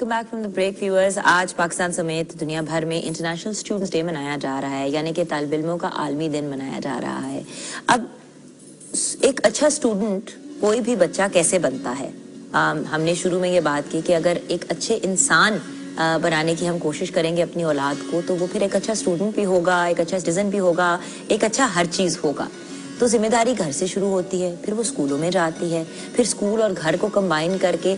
Welcome back from the break viewers. आज पाकिस्तान समेत दुनिया भर में इंटरनेशनल स्टूडेंट्स डे मनाया जा रहा है, यानी कि तालिब इल्मों का आलमी दिन मनाया जा रहा है। अब एक अच्छा स्टूडेंट कोई भी बच्चा कैसे बनता है? हमने शुरू में ये बात की कि अगर एक अच्छे इंसान बनाने की हम कोशिश करेंगे अपनी औलाद को, तो वो फिर एक अच्छा स्टूडेंट भी होगा, एक अच्छा सिटीजन भी होगा, एक अच्छा हर चीज़ होगा। तो जिम्मेदारी घर से शुरू होती है, फिर वो स्कूलों में जाती है, फिर स्कूल और घर को कंबाइन करके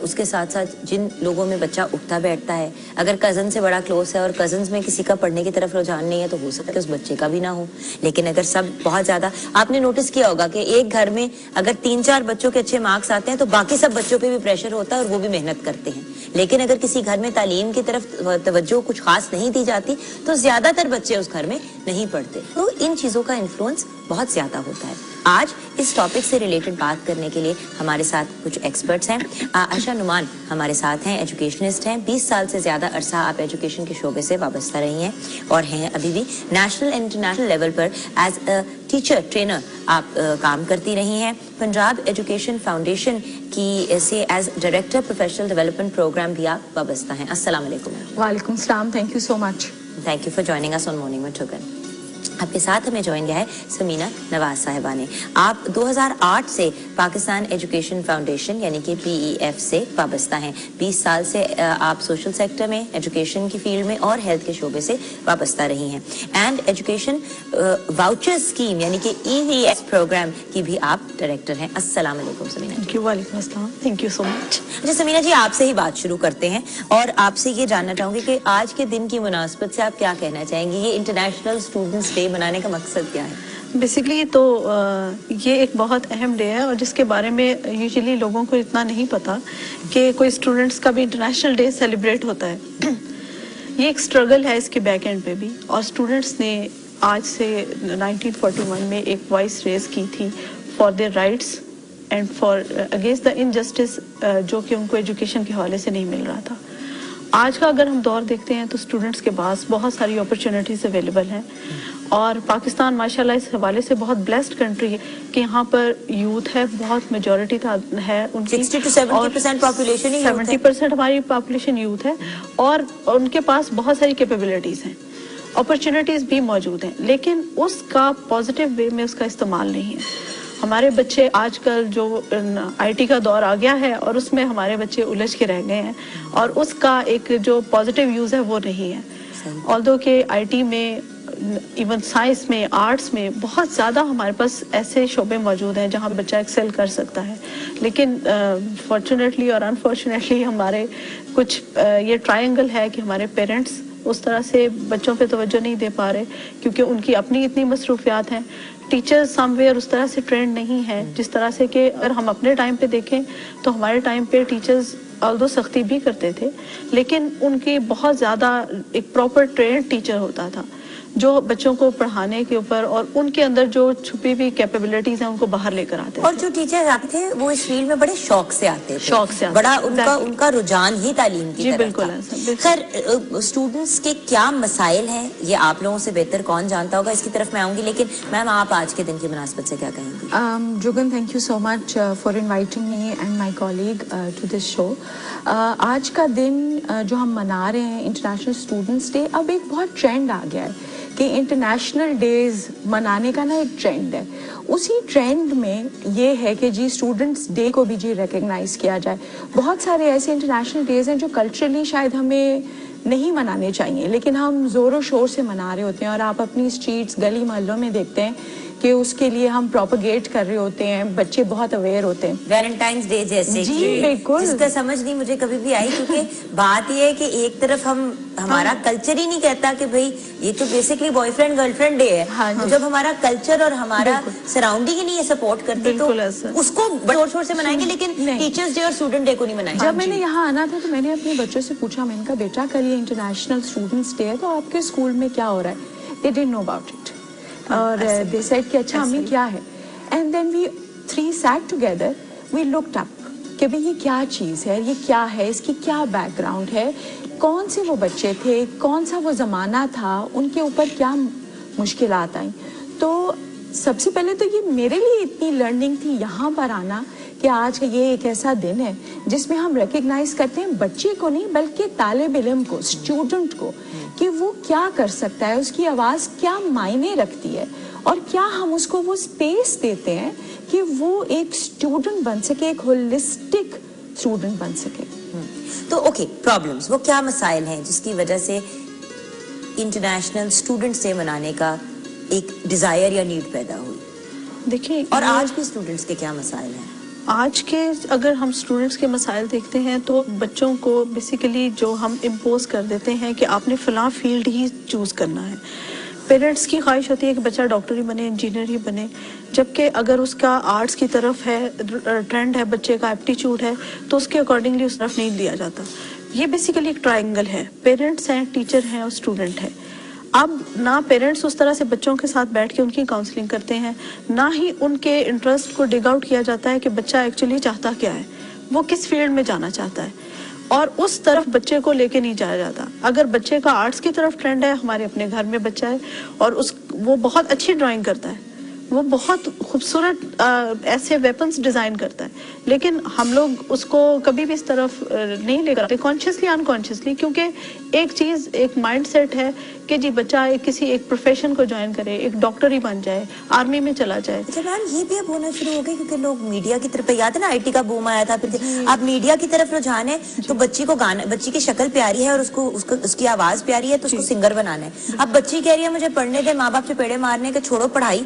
उसके साथ साथ जिन लोगों में बच्चा उठता बैठता है, अगर कज़न से बड़ा क्लोज है और कज़न्स में किसी का पढ़ने की तरफ रुझान नहीं है तो हो सकता है उस बच्चे का भी ना हो। लेकिन अगर सब बहुत ज़्यादा, आपने नोटिस किया होगा कि एक घर में अगर 3-4 बच्चों के अच्छे मार्क्स आते हैं तो बाकी सब बच्चों पर भी प्रेशर होता है और वो भी मेहनत करते हैं। लेकिन अगर किसी घर में तालीम की तरफ तवज्जो कुछ खास नहीं दी जाती तो ज़्यादातर बच्चे उस घर में नहीं पढ़ते। तो इन चीज़ों का इन्फ्लुएंस बहुत ज़्यादा होता है। आज इस टॉपिक से रिलेटेड बात करने के लिए हमारे साथ कुछ एक्सपर्ट्स हैं। आशा नुमान हमारे साथ हैं, एजुकेशनिस्ट हैं। 20 साल से ज़्यादा अरसा आप एजुकेशन के शोबे से वाबस्ता रही हैं और हैं अभी भी नेशनल एंड इंटरनेशनल लेवल पर एज अ टीचर ट्रेनर आप काम करती रही हैं। पंजाब एजुकेशन फाउंडेशन की से as director professional development program भी आप वाबस्ता हैं। अस्सलाम वालेकुम। वालेकुम सलाम, thank you so much. Thank you for joining us on morning with ठुकन। आपके साथ हमें ज्वाइन किया है समीना नवाज साहिबा ने। आप 2008 से पाकिस्तान एजुकेशन फाउंडेशन यानी कि PEF से वाबस्ता हैं। 20 साल से आप सोशल सेक्टर में, एजुकेशन की फील्ड में और हेल्थ के शोबे से वाबस्ता रही हैं। एंड एजुकेशन वाउचर स्कीम यानी कि EVS प्रोग्राम की भी आप डायरेक्टर हैं। अस्सलाम वालेकुम समीना। Thank you. वालेकुम अस्सलाम, थैंक यू सो मच। अच्छा समीना जी, आपसे ही बात शुरू करते हैं और आपसे ये जानना चाहूँगी कि आज के दिन की मुनासबत से आप क्या कहना चाहेंगी? ये इंटरनेशनल स्टूडेंट्स डे मनाने का मकसद क्या है? बेसिकली तो ये एक बहुत अहम डे है और जिसके बारे में यूजुअली लोगों को इतना नहीं पता कि कोई स्टूडेंट्स का भी इंटरनेशनल डे सेलिब्रेट होता है। ये एक स्ट्रगल है इसके बैक एंड पे भी, और स्टूडेंट्स ने आज से 1941 में एक वॉइस रेज की थी for their rights and for against the injustice जो कि उनको एजुकेशन के हवाले से नहीं मिल रहा था। आज का अगर हम दौर देखते हैं तो स्टूडेंट्स के पास बहुत सारी अपॉर्चुनिटीज़ अवेलेबल हैं और पाकिस्तान माशाल्लाह इस हवाले से बहुत ब्लेस्ड कंट्री है कि यहाँ पर यूथ है, बहुत मेजॉरिटी है उनकी। 60 to 70% पॉपुलेशन ही 70% हमारी पॉपुलेशन यूथ है और उनके पास बहुत सारी कैपेबिलिटीज़ हैं, अपॉर्चुनिटीज़ भी मौजूद हैं, लेकिन उसका पॉजिटिव वे में उसका इस्तेमाल नहीं है। हमारे बच्चे आजकल जो IT का दौर आ गया है और उसमें हमारे बच्चे उलझ के रह गए हैं और उसका एक जो पॉजिटिव यूज़ है वो नहीं है। ऑल्दो के IT में, इवन साइंस में, आर्ट्स में बहुत ज़्यादा हमारे पास ऐसे शोबे मौजूद हैं जहाँ बच्चा एक्सेल कर सकता है, लेकिन फॉर्चुनेटली और अनफॉर्चुनेटली हमारे कुछ ये ट्रायंगल है कि हमारे पेरेंट्स उस तरह से बच्चों पे तवज्जो नहीं दे पा रहे क्योंकि उनकी अपनी इतनी मसरूफियात हैं। टीचर्स समवेयर उस तरह से ट्रेंड नहीं है जिस तरह से कि अगर हम अपने टाइम पे देखें तो हमारे टाइम पे टीचर्स ऑल्दो सख्ती भी करते थे, लेकिन उनकी बहुत ज़्यादा एक प्रॉपर ट्रेंड टीचर होता था जो बच्चों को पढ़ाने के ऊपर और उनके अंदर जो छुपी हुई कैपेबिलिटीज हैं उनको बाहर लेकर आते और जो टीचर्स आते थे वो इस फील्ड में बड़े शौक से आते थे, शौक से बड़ा उनका रुझान ही तालीम की जी, तरफ बिल्कुल था। खैर स्टूडेंट्स के क्या मसाइल हैं ये आप लोगों से बेहतर कौन जानता होगा, इसकी तरफ मैं आऊंगी, लेकिन मैम आप आज के दिन की मुनासबत से क्या कहेंगी? Jugan, thank you so much for inviting me and my colleague to this show. आज का दिन जो हम मना रहे हैं इंटरनेशनल स्टूडेंट्स डे, अब एक बहुत ट्रेंड आ गया है कि इंटरनेशनल डेज मनाने का ना एक ट्रेंड है। उसी ट्रेंड में ये है कि जी स्टूडेंट्स डे को भी जी रिकग्नाइज किया जाए। बहुत सारे ऐसे इंटरनेशनल डेज हैं जो कल्चरली शायद हमें नहीं मनाने चाहिए लेकिन हम ज़ोरों शोर से मना रहे होते हैं और आप अपनी स्ट्रीट्स, गली मोहल्लों में देखते हैं कि उसके लिए हम प्रोपगेट कर रहे होते हैं, बच्चे बहुत अवेयर होते हैं। वैलेंटाइंस डे जैसे जी बिल्कुल, जिसका समझ नहीं मुझे कभी भी आई, क्योंकि बात ये है कि एक तरफ हमारा कल्चर ही नहीं कहता कि भाई ये तो बेसिकली बॉयफ्रेंड गर्लफ्रेंड डे है। हाँ, तो जब हमारा कल्चर और हमारा सराउंडिंग ही नहीं है सपोर्ट करते तो उसको जोर शोर से मनाएंगे, लेकिन टीचर्स डे और स्टूडेंट डे को नहीं मनाएंगे। जब मैंने यहाँ आना था तो मैंने अपने बच्चों से पूछा, मैंने कहा बेटा कल ये इंटरनेशनल स्टूडेंट्स डे है तो आपके स्कूल में क्या हो रहा है? They didn't know about it और दे सेड कि अच्छा अम्मी क्या है? And then we three sat together, we looked up कि भाई ये क्या चीज़ है, ये क्या है, इसकी क्या बैकग्राउंड है, कौन से वो बच्चे थे, कौन सा वो ज़माना था, उनके ऊपर क्या मुश्किलात आई। तो सबसे पहले तो ये मेरे लिए इतनी लर्निंग थी यहाँ पर आना کہ آج یہ ایک ایسا دن ہے جس میں ہم ریکگنائز کرتے ہیں بچے کو نہیں بلکہ طالب علم کو, اسٹوڈنٹ کو, کہ وہ کیا کر سکتا ہے, اس کی آواز کیا معنی رکھتی ہے, اور کیا ہم اس کو وہ اسپیس دیتے ہیں کہ وہ ایک اسٹوڈنٹ بن سکے, ایک ہولسٹک اسٹوڈنٹ بن سکے. تو اوکے, پرابلمز وہ کیا مسائل ہیں جس کی وجہ سے انٹرنیشنل اسٹوڈنٹس ڈے منانے کا ایک ڈیزائر یا نیڈ پیدا ہوئی؟ دیکھیں, اور آج بھی اسٹوڈنٹس کے کیا مسائل ہیں؟ آج کے اگر ہم اسٹوڈنٹس کے مسائل دیکھتے ہیں تو بچوں کو بیسیکلی جو ہم امپوز کر دیتے ہیں کہ آپ نے فلاں فیلڈ ہی چوز کرنا ہے. پیرنٹس کی خواہش ہوتی ہے کہ بچہ ڈاکٹر ہی بنے, انجینئر ہی بنے, جبکہ اگر اس کا آرٹس کی طرف ہے, ٹرینڈ ہے, بچے کا ایپٹیچیوڈ ہے, تو اس کے اکارڈنگلی اس طرف نہیں دیا جاتا. یہ بیسیکلی ایک ٹرائنگل ہے, پیرنٹس ہیں, ٹیچر ہیں اور اسٹوڈنٹ ہے. اب نہ پیرنٹس اس طرح سے بچوں کے ساتھ بیٹھ کے ان کی کاؤنسلنگ کرتے ہیں, نہ ہی ان کے انٹرسٹ کو ڈگ آؤٹ کیا جاتا ہے کہ بچہ ایکچولی چاہتا کیا ہے, وہ کس فیلڈ میں جانا چاہتا ہے, اور اس طرف بچے کو لے کے نہیں جایا جاتا. اگر بچے کا آرٹس کی طرف ٹرینڈ ہے, ہمارے اپنے گھر میں بچہ ہے اور وہ بہت اچھی ڈرائنگ کرتا ہے, وہ بہت خوبصورت ایسے ویپنز ڈیزائن کرتا ہے, لیکن ہم لوگ اس کو کبھی بھی اس طرف نہیں لے کر کانشیسلی انکانشیسلی, کیونکہ ایک چیز, ایک مائنڈ سیٹ ہے کہ جی بچہ کسی ایک پروفیشن کو جوائن کرے, ایک ڈاکٹر ہی بن جائے, آرمی میں چلا جائے. اچھا میم, یہ بھی اب ہونا شروع ہو گئی کیونکہ لوگ میڈیا کی طرف, یاد ہے نا IT کا بوم آیا تھا, پھر اب میڈیا کی طرف رجحان ہے, تو بچی کو گانا, بچی کی شکل پیاری ہے اور اس کی آواز پیاری ہے تو اس کو سنگر بنانا ہے. اب بچی کہہ رہی ہے مجھے پڑھنے دے, ماں باپ سے پیڑے مارنے کے چھوڑو پڑھائی,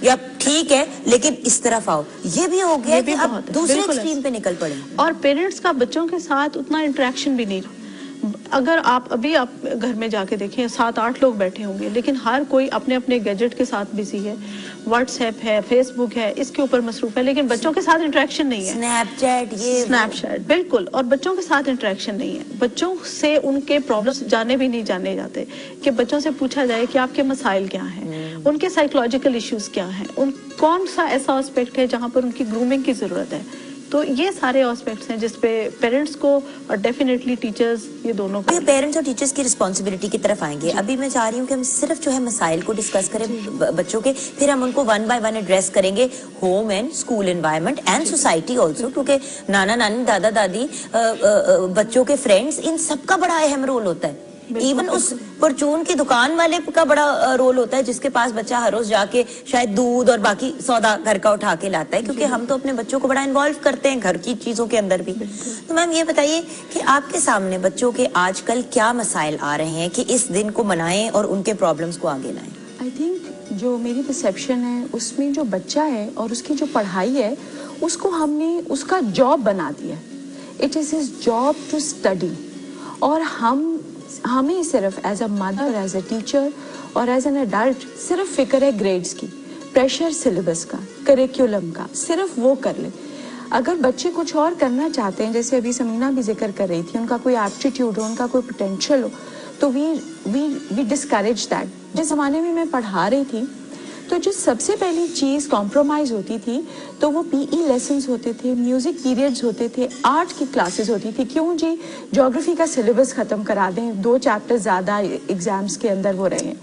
یا ٹھیک ہے لیکن اس طرف آؤ. یہ بھی ہو گیا کہ اب دوسرے ایکسٹریم پہ نکل پڑے. اور پیرنٹس کا بچوں کے ساتھ اتنا انٹریکشن بھی نہیں. اگر آپ گھر میں جا کے دیکھیں 7-8 لوگ بیٹھے ہوں گے, لیکن ہر کوئی اپنے اپنے گیجٹ کے ساتھ بزی ہے, واٹس ایپ ہے, فیس بک ہے, اس کے اوپر مصروف ہے, لیکن بچوں کے ساتھ انٹریکشن نہیں ہے. اسنیپ چیٹ بالکل, اور بچوں کے ساتھ انٹریکشن نہیں ہے. بچوں سے ان کے پرابلمس جانے بھی نہیں جانے جاتے, کہ بچوں سے پوچھا جائے کہ آپ کے مسائل کیا ہیں, ان کے سائیکولوجیکل ایشوز کیا ہیں, ان کون سا ایسا اسپیکٹ ہے جہاں پر ان کی گرومنگ کی ضرورت ہے. تو یہ سارے اسپیکٹس ہیں جس پہ پیرنٹس کو اور ڈیفینیٹلی ٹیچرز, یہ دونوں کو, پیرنٹس اور ٹیچرز کی رسپانسبلٹی کی طرف آئیں گے. ابھی میں چاہ رہی ہوں کہ ہم صرف جو ہے مسائل کو ڈسکس کریں بچوں کے, پھر ہم ان کو 1 by 1 ایڈریس کریں گے, home and school environment and society also, کیونکہ نانا نانی, دادا دادی, بچوں کے فرینڈس, ان سب کا بڑا اہم رول ہوتا ہے. ایون اس پرچون کی دکان والے کا بڑا رول ہوتا ہے جس کے پاس بچہ ہر روز جا کے شاید دودھ اور باقی سودا گھر کا اٹھا کے لاتا ہے, کیونکہ ہم تو اپنے بچوں کو بڑا انوالو کرتے ہیں گھر کی چیزوں کے اندر بھی. تو میم یہ بتائیے کہ آپ کے سامنے بچوں کے آج کل کیا مسائل آ رہے ہیں کہ اس دن کو منائیں اور ان کے پرابلمس کو آگے لائیں؟ آئی تھنک جو میری پرسیپشن ہے اس میں جو بچہ ہے اور اس کی جو پڑھائی ہے اس کو ہم نے اس کا جاب بنا دیا. It is his job to study, اور ہمیں صرف as a mother, as a teacher اور ایز این ایڈلٹ صرف فکر ہے گریڈز کی, پریشر سلیبس کا, کریکولم کا, صرف وہ کر لے. اگر بچے کچھ اور کرنا چاہتے ہیں, جیسے ابھی سمینا بھی ذکر کر رہی تھی, ان کا کوئی ایپٹیٹیوڈ ہو, ان کا کوئی پوٹینشیل ہو, تو وی ڈسکریج دیٹ. جس زمانے میں پڑھا رہی تھی تو جو سب سے پہلی چیز کمپرومائز ہوتی تھی تو وہ PE لیسنز ہوتے تھے, میوزک پیریڈز ہوتے تھے, آرٹ کی کلاسز ہوتی تھی. کیوں جی, جیوگرافی کا سلیبس ختم کرا دیں, 2 چیپٹر زیادہ ایگزامس کے اندر وہ رہے ہیں.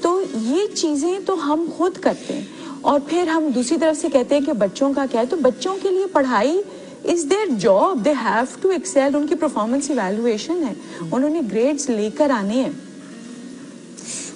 تو یہ چیزیں تو ہم خود کرتے ہیں, اور پھر ہم دوسری طرف سے کہتے ہیں کہ بچوں کا کیا ہے. تو بچوں کے لیے پڑھائی is their job, they have to excel. ان کی پرفارمنس ایویلویشن ہے, انہوں نے گریڈز لے کر آنے ہیں.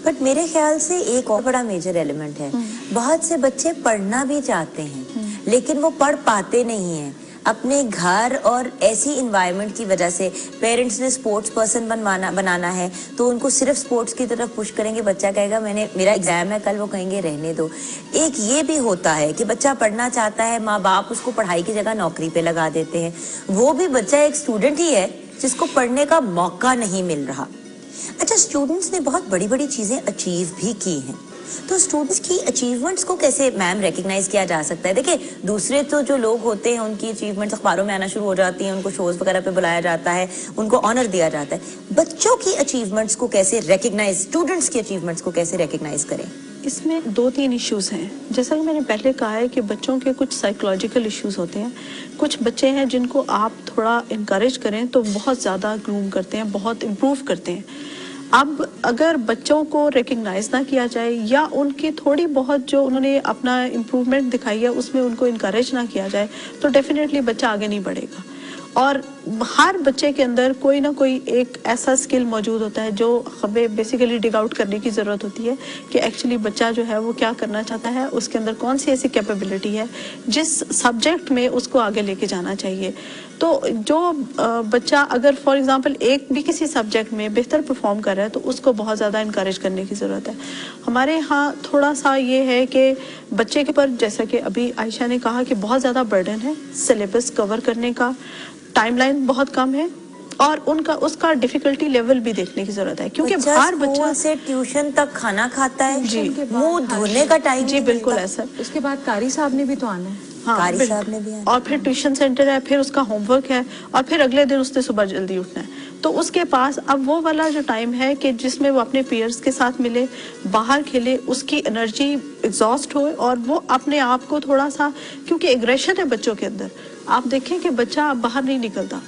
بٹ میرے خیال سے ایک اور بڑا میجر ایلیمنٹ ہے, بہت سے بچے پڑھنا بھی چاہتے ہیں لیکن وہ پڑھ پاتے نہیں ہیں. اپنے گھر اور ایسی انوائرمنٹ کی وجہ سے پیرنٹس نے سپورٹس پرسن بنانا ہے تو ان کو صرف سپورٹس کی طرف پش کریں گے. بچہ کہے گا میرا ایگزام ہے کل, وہ کہیں گے رہنے دو. ایک یہ بھی ہوتا ہے کہ بچہ پڑھنا چاہتا ہے, ماں باپ اس کو پڑھائی کی جگہ نوکری پہ لگا دیتے ہیں. وہ بھی بچہ ایک اسٹوڈنٹ ہی ہے جس کو پڑھنے کا موقع نہیں مل رہا. اچھا, اسٹوڈنٹس نے بہت بڑی بڑی چیزیں اچیو بھی کی ہیں, تو اسٹوڈنٹس کی اچیومنٹس کو کیسے میم ریکگنائز کیا جا سکتا ہے؟ دیکھیں, دوسرے تو جو لوگ ہوتے ہیں ان کی اچیومنٹس اخباروں میں آنا شروع ہو جاتی ہیں, ان کو شوز وغیرہ پہ بلایا جاتا ہے, ان کو آنر دیا جاتا ہے. بچوں کی اچیومنٹس کو کیسے ریکگنائز, اسٹوڈنٹس کی اچیومنٹس کو کیسے ریکگنائز کریں؟ اس میں 2-3 ایشوز ہیں. جیسا کہ میں نے پہلے کہا ہے کہ بچوں کے کچھ سائیکولوجیکل ایشوز ہوتے ہیں. کچھ بچے ہیں جن کو آپ تھوڑا انکریج کریں تو بہت زیادہ گروم کرتے ہیں, بہت امپروو کرتے ہیں. اب اگر بچوں کو ریکگنائز نہ کیا جائے یا ان کی تھوڑی بہت جو انہوں نے اپنا امپروومنٹ دکھائی ہے اس میں ان کو انکریج نہ کیا جائے تو ڈیفینیٹلی بچہ آگے نہیں بڑھے گا. اور ہر بچے کے اندر کوئی نہ کوئی ایک ایسا اسکل موجود ہوتا ہے جو ہمیں بیسیکلی ڈگ آؤٹ کرنے کی ضرورت ہوتی ہے کہ ایکچولی بچہ جو ہے وہ کیا کرنا چاہتا ہے, اس کے اندر کون سی ایسی کیپیبلٹی ہے جس سبجیکٹ میں اس کو آگے لے کے جانا چاہیے. تو جو بچہ اگر فار ایگزامپل ایک بھی کسی سبجیکٹ میں بہتر پرفارم کر رہا ہے تو اس کو بہت زیادہ انکریج کرنے کی ضرورت ہے. ہمارے یہاں تھوڑا سا یہ ہے کہ بچے کے پر, جیسا کہ ابھی عائشہ نے کہا, کہ بہت زیادہ برڈن ہے سلیبس کور کرنے کا, ٹائم لائن بہت کم ہے, اور اس کا ڈیفیکلٹی لیول بھی دیکھنے کی ضرورت ہے کیونکہ ہر بچہ سے ٹیوشن تک کھانا کھاتا ہے, جی منہ دھونے کا ٹائم جی بالکل ایسا. اس کے بعد قاری صاحب نے بھی تو آنا ہے. قاری صاحب نے بھی آنا, اور پھر ٹیوشن سینٹر ہے, پھر اس کا ہوم ورک ہے, اور پھر اگلے دن اس نے صبح جلدی اٹھنا ہے. تو اس کے پاس اب وہ والا جو ٹائم ہے کہ جس میں وہ اپنے پیئرز کے ساتھ ملے, باہر کھیلے, اس کی انرجی ایگزاسٹ ہوئے, اور وہ اپنے آپ کو تھوڑا سا, کیونکہ ایگریشن ہے بچوں کے اندر. آپ دیکھیں کہ بچہ باہر نہیں نکلتا.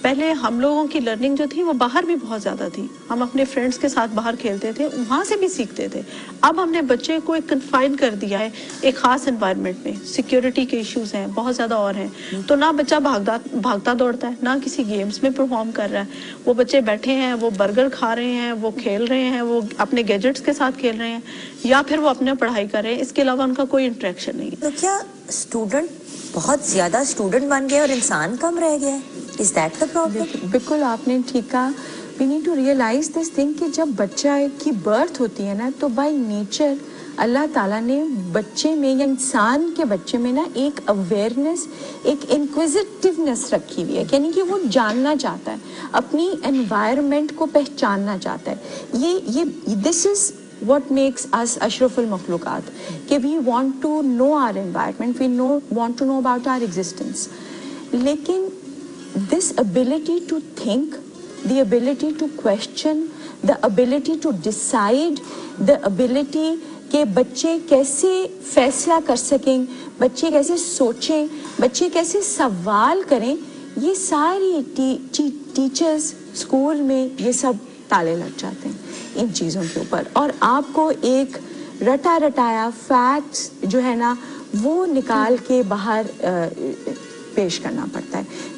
پہلے ہم لوگوں کی لرننگ جو تھی وہ باہر بھی بہت زیادہ تھی, ہم اپنے فرینڈس کے ساتھ باہر کھیلتے تھے, وہاں سے بھی سیکھتے تھے. اب ہم نے بچے کو ایک کنفائن کر دیا ہے ایک خاص انوائرمنٹ میں, سیکیورٹی کے ایشوز ہیں بہت زیادہ اور ہیں, تو نہ بچہ بھاگتا دوڑتا ہے, نہ کسی گیمز میں پرفارم کر رہا ہے. وہ بچے بیٹھے ہیں, وہ برگر کھا رہے ہیں, وہ کھیل رہے ہیں, وہ اپنے گیجٹس کے ساتھ کھیل رہے ہیں, یا پھر وہ اپنا پڑھائی کر رہے ہیں, اس کے علاوہ ان کا کوئی انٹریکشن نہیں ہے. تو کیا اسٹوڈنٹ بہت زیادہ اسٹوڈنٹ بن گئے اور انسان کم رہ گیا ہے؟ Is that the problem? بالکل آپ نے ٹھیک کہا. We need to realize this thing کہ جب بچہ کی برتھ ہوتی ہے نا, تو بائی نیچر اللہ تعالیٰ نے بچے میں یا انسان کے بچے میں نا ایک اویئرنیس, ایک انکویزیٹیونیس رکھی ہوئی ہے, یعنی کہ وہ جاننا چاہتا ہے, اپنی انوائرمنٹ کو پہچاننا چاہتا ہے. یہ دس از what makes us اشرف المخلوقات, کہ we want to know our environment, we want to know about our existence. لیکن this ability to think, the ability to question, the ability to decide, the ability کہ بچے کیسے فیصلہ کر سکیں, بچے کیسے سوچیں, بچے کیسے سوال کریں, یہ ساری ٹیچرز اسکول میں یہ سب تالے لگ جاتے ہیں ان چیزوں کے اوپر. اور آپ کو ایک رٹا رٹایا فیکٹس جو ہے نا وہ نکال کے باہر پیش کرنا پڑتا ہے.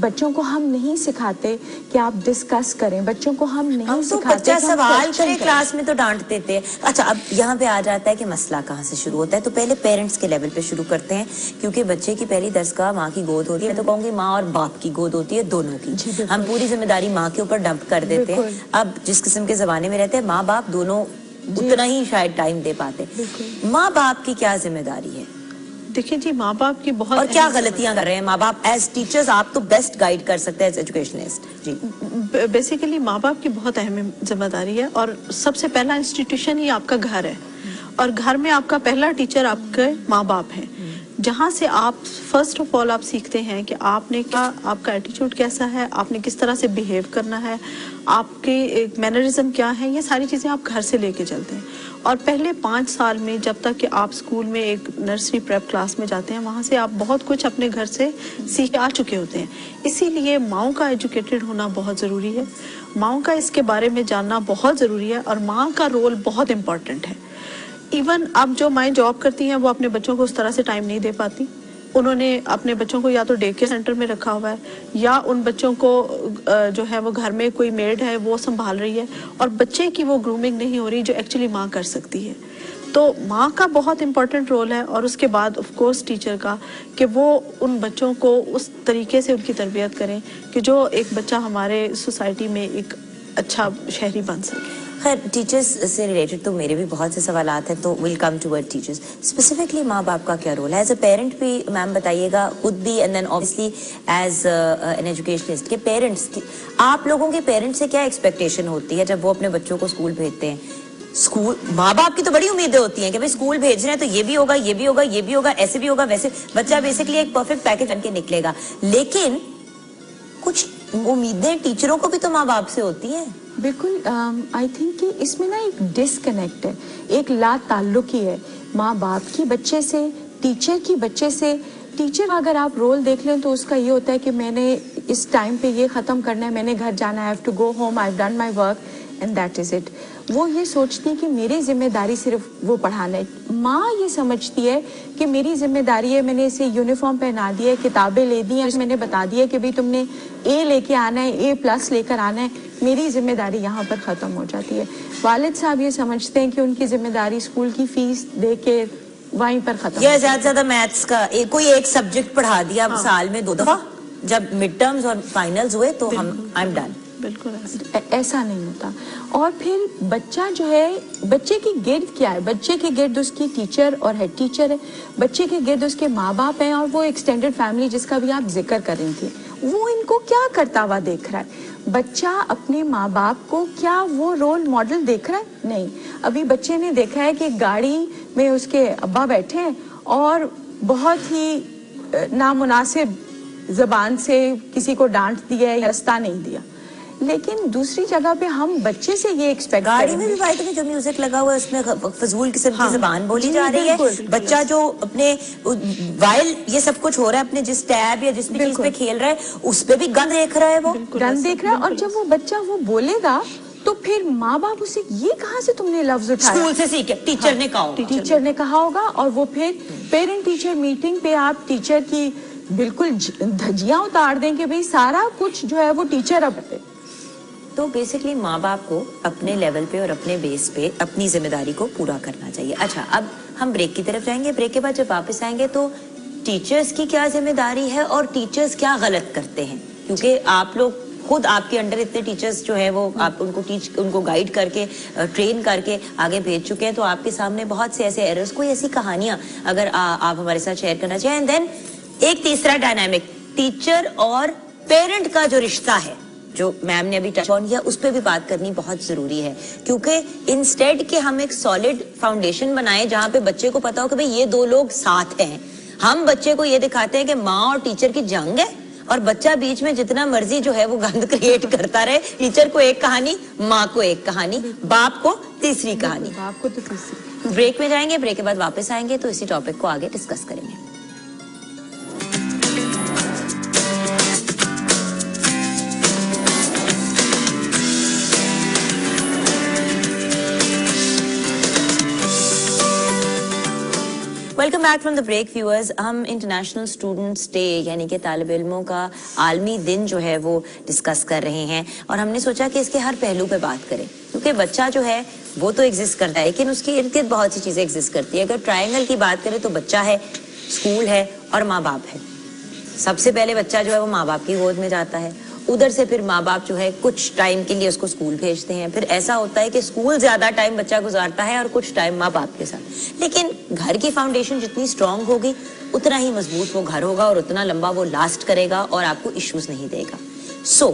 بچوں کو ہم نہیں سکھاتے کہ آپ ڈسکس کریں, بچوں کو ہم نہیں سکھاتے بچہ سوال کرے کلاس میں تو ڈانٹتے تھے. اچھا اب یہاں پہ آ جاتا ہے کہ مسئلہ کہاں سے شروع ہوتا ہے. تو پہلے پیرنٹس کے لیول پہ شروع کرتے ہیں, کیونکہ بچے کی پہلی دستگاہ ماں کی گود ہوتی ہے. میں تو کہوں گی ماں اور باپ کی گود ہوتی ہے, دونوں کی. ہم پوری ذمہ داری ماں کے اوپر ڈمپ کر دیتے ہیں. اب جس قسم کے زمانے میں رہتے ہیں, ماں باپ دونوں اتنا ہی شاید ٹائم دے پاتے. ماں باپ کی کیا ذمہ داری ہے؟ دیکھیں جی, ماں باپ کی بہت, اور کیا غلطیاں کر رہے ہیں ماں باپ ایز ٹیچرز؟ آپ تو بیسٹ گائیڈ کر سکتے ہیں ایز ایجوکیشنسٹ. جی بیسیکلی ماں باپ کی بہت اہم ذمہ داری ہے, اور سب سے پہلا انسٹیٹیوشن ہی آپ کا گھر ہے, اور گھر میں آپ کا پہلا ٹیچر آپ کے ماں باپ ہیں, جہاں سے آپ فرسٹ آف آل آپ سیکھتے ہیں کہ آپ نے کیا, آپ کا ایٹیٹیوڈ کیسا ہے, آپ نے کس طرح سے بیہیو کرنا ہے, آپ کے مینرزم کیا ہے. یہ ساری چیزیں آپ گھر سے لے کے چلتے ہیں. اور پہلے 5 سال میں جب تک کہ آپ اسکول میں ایک نرسری پریپ کلاس میں جاتے ہیں, وہاں سے آپ بہت کچھ اپنے گھر سے سیکھ آ چکے ہوتے ہیں. اسی لیے ماؤں کا ایجوکیٹڈ ہونا بہت ضروری ہے, ماؤں کا اس کے بارے میں جاننا بہت ضروری ہے, اور ماں کا رول بہت امپورٹنٹ ہے. ایون اب جو مائیں جاب کرتی ہیں وہ اپنے بچوں کو اس طرح سے ٹائم نہیں دے پاتی. انہوں نے اپنے بچوں کو یا تو ڈے کیئر سینٹر میں رکھا ہوا ہے, یا ان بچوں کو جو ہے وہ گھر میں کوئی میڈ ہے وہ سنبھال رہی ہے, اور بچے کی وہ گرومنگ نہیں ہو رہی جو ایکچولی ماں کر سکتی ہے. تو ماں کا بہت امپورٹنٹ رول ہے, اور اس کے بعد آف کورس ٹیچر کا, کہ وہ ان بچوں کو اس طریقے سے ان کی تربیت کریں کہ جو ایک بچہ ہمارے سوسائٹی میں ایک اچھا شہری بن سکے. خیر, ٹیچرز سے ریلیٹڈ تو میرے بھی بہت سے سوالات ہیں, تو we'll come toward teachers. Specifically ماں باپ کا کیا رول ہے ایز اے پیرنٹ بھی میم بتائیے گا, خود بھی, and then obviously as an educationist, کہ پیرنٹس کی, آپ لوگوں کے پیرنٹس سے کیا ایکسپیکٹیشن ہوتی ہے جب وہ اپنے بچوں کو اسکول بھیجتے ہیں؟ اسکول, ماں باپ کی تو بڑی امیدیں ہوتی ہیں کہ بھائی اسکول بھیج رہے ہیں تو یہ بھی ہوگا, یہ بھی ہوگا, یہ بھی ہوگا, ایسے بھی ہوگا, ویسے. بچہ بیسکلی ایک پرفیکٹ پیکج بن کے نکلے گا. لیکن کچھ امیدیں ٹیچروں کو بھی تو ماں باپ سے ہوتی ہیں. بالکل. آئی تھنک کہ اس میں نا ایک ڈسکنیکٹ ہے, ایک لا تعلقی ہے ماں باپ کی بچے سے, ٹیچر کی بچے سے. ٹیچر اگر آپ رول دیکھ لیں تو اس کا یہ ہوتا ہے کہ میں نے اس ٹائم پہ یہ ختم کرنا ہے, میں نے گھر جانا ہے, I have to go home, I've done my work. And that is it. वो ये सोचती है कि मेरी जिम्मेदारी सिर्फ वो पढ़ाना है। माँ ये समझती है कि मेरी जिम्मेदारी है, मैंने इसे यूनिफॉर्म पहना दिया है, किताबें ले दी हैं, मैंने बता दिया कि भाई तुमने ए लेके आना है, A+ लेकर आना है, मेरी जिम्मेदारी यहाँ पर ख़त्म हो जाती है। वालिद साहब ये समझते हैं कि उनकी जिम्मेदारी स्कूल की फीस दे के वहीं पर खत्म। या ज्यादा से ज्यादा मैथ्स का कोई एक सब्जेक्ट पढ़ा दिया साल में 2 दफा, जब मिड टर्म्स और फाइनल्स हुए तो हम आई एम डन। बिल्कुल ऐसा नहीं होता। और फिर बच्चा जो है, बच्चे की गिर्द क्या है? बच्चे के गिर्द उसकी टीचर और हेड टीचर है, बच्चे के गिर्द उसके माँ बाप हैं, और वो एक्सटेंडेड फैमिली जिसका भी आप जिक्र कर रही थी, वो इनको क्या करता हुआ देख रहा है? बच्चा अपने माँ बाप को क्या वो रोल मॉडल देख रहा है? नहीं। अभी बच्चे ने देखा है कि गाड़ी में उसके अब्बा बैठे हैं और बहुत ही नामुनासिब जबान से किसी को डांट दिया है, रास्ता नहीं दिया। लेकिन दूसरी जगह पे हम बच्चे से ये एक्सपेक्ट गाड़ी में भी भाई तो जो म्यूजिक लगा हुआ है उसमें फजूल किस्म की ज़बान बोली जा रही है। बच्चा जो अपने वाइल ये सब कुछ हो रहा है, अपने जिस टैब या जिस भी चीज पे खेल रहा है उस पे भी गंद देख रहा है, वो गंद देख रहा है। और जब वो बच्चा वो बोलेगा तो फिर माँ बाप उसे ये कहाँ से तुमने लफ्ज उठाया? स्कूल से सीखे, टीचर ने कहा होगा, टीचर ने कहा होगा। और वो फिर पेरेंट टीचर मीटिंग पे आप टीचर की बिल्कुल धज्जियां उतार दें कि भाई सारा कुछ जो है वो टीचर अब है। तो बेसिकली माँ बाप को अपने लेवल पे और अपने बेस पे अपनी जिम्मेदारी को पूरा करना चाहिए। अच्छा, अब हम ब्रेक की तरफ जाएंगे। ब्रेक के बाद जब वापस आएंगे तो टीचर्स की क्या जिम्मेदारी है और टीचर्स क्या गलत करते हैं, क्योंकि आप लोग खुद आपके अंडर इतने टीचर्स जो है वो आप उनको गाइड करके ट्रेन करके आगे भेज चुके हैं, तो आपके सामने बहुत से ऐसे एरर्स, कोई ऐसी कहानियां अगर आप हमारे साथ शेयर करना चाहें। एंड देन एक तीसरा डायनामिक, टीचर और पेरेंट का जो रिश्ता है, जो मैम ने अभी टच ऑन किया, उस पर भी बात करनी बहुत जरूरी है, क्योंकि इंस्टेड के हम एक सॉलिड फाउंडेशन बनाए जहां पे बच्चे को पता हो कि भाई ये 2 लोग साथ हैं। हम बच्चे को ये दिखाते हैं कि माँ और टीचर की जंग है, और बच्चा बीच में जितना मर्जी जो है वो गंद क्रिएट करता रहे। टीचर को एक कहानी, माँ को एक कहानी, बाप को तीसरी कहानी। बाप को तो तीसरी। ब्रेक में जाएंगे, ब्रेक के बाद वापस आएंगे तो इसी टॉपिक को आगे डिस्कस करेंगे। Welcome back from the break viewers. हम इंटरनेशनल स्टूडेंट्स डे यानी कि तालिब इल्मों का आलमी दिन जो है वो डिस्कस कर रहे हैं, और हमने सोचा कि इसके हर पहलू पे बात करें, क्योंकि बच्चा जो है वो तो एग्जिस्ट करता है, लेकिन उसके इर्द गिर्द बहुत सी चीजें एग्जिस्ट करती है। अगर ट्रायंगल की बात करें तो बच्चा है, स्कूल है और माँ बाप है। सबसे पहले बच्चा जो है वो माँ बाप की गोद में जाता है, उधर से फिर माँ बाप जो है कुछ टाइम के लिए उसको स्कूल भेजते हैं, फिर ऐसा होता है कि स्कूल ज्यादा टाइम बच्चा गुजारता है और कुछ टाइम माँ बाप के साथ। लेकिन घर की फाउंडेशन जितनी स्ट्रांग होगी उतना ही मजबूत वो घर होगा और उतना लंबा वो लास्ट करेगा और आपको इश्यूज नहीं देगा। सो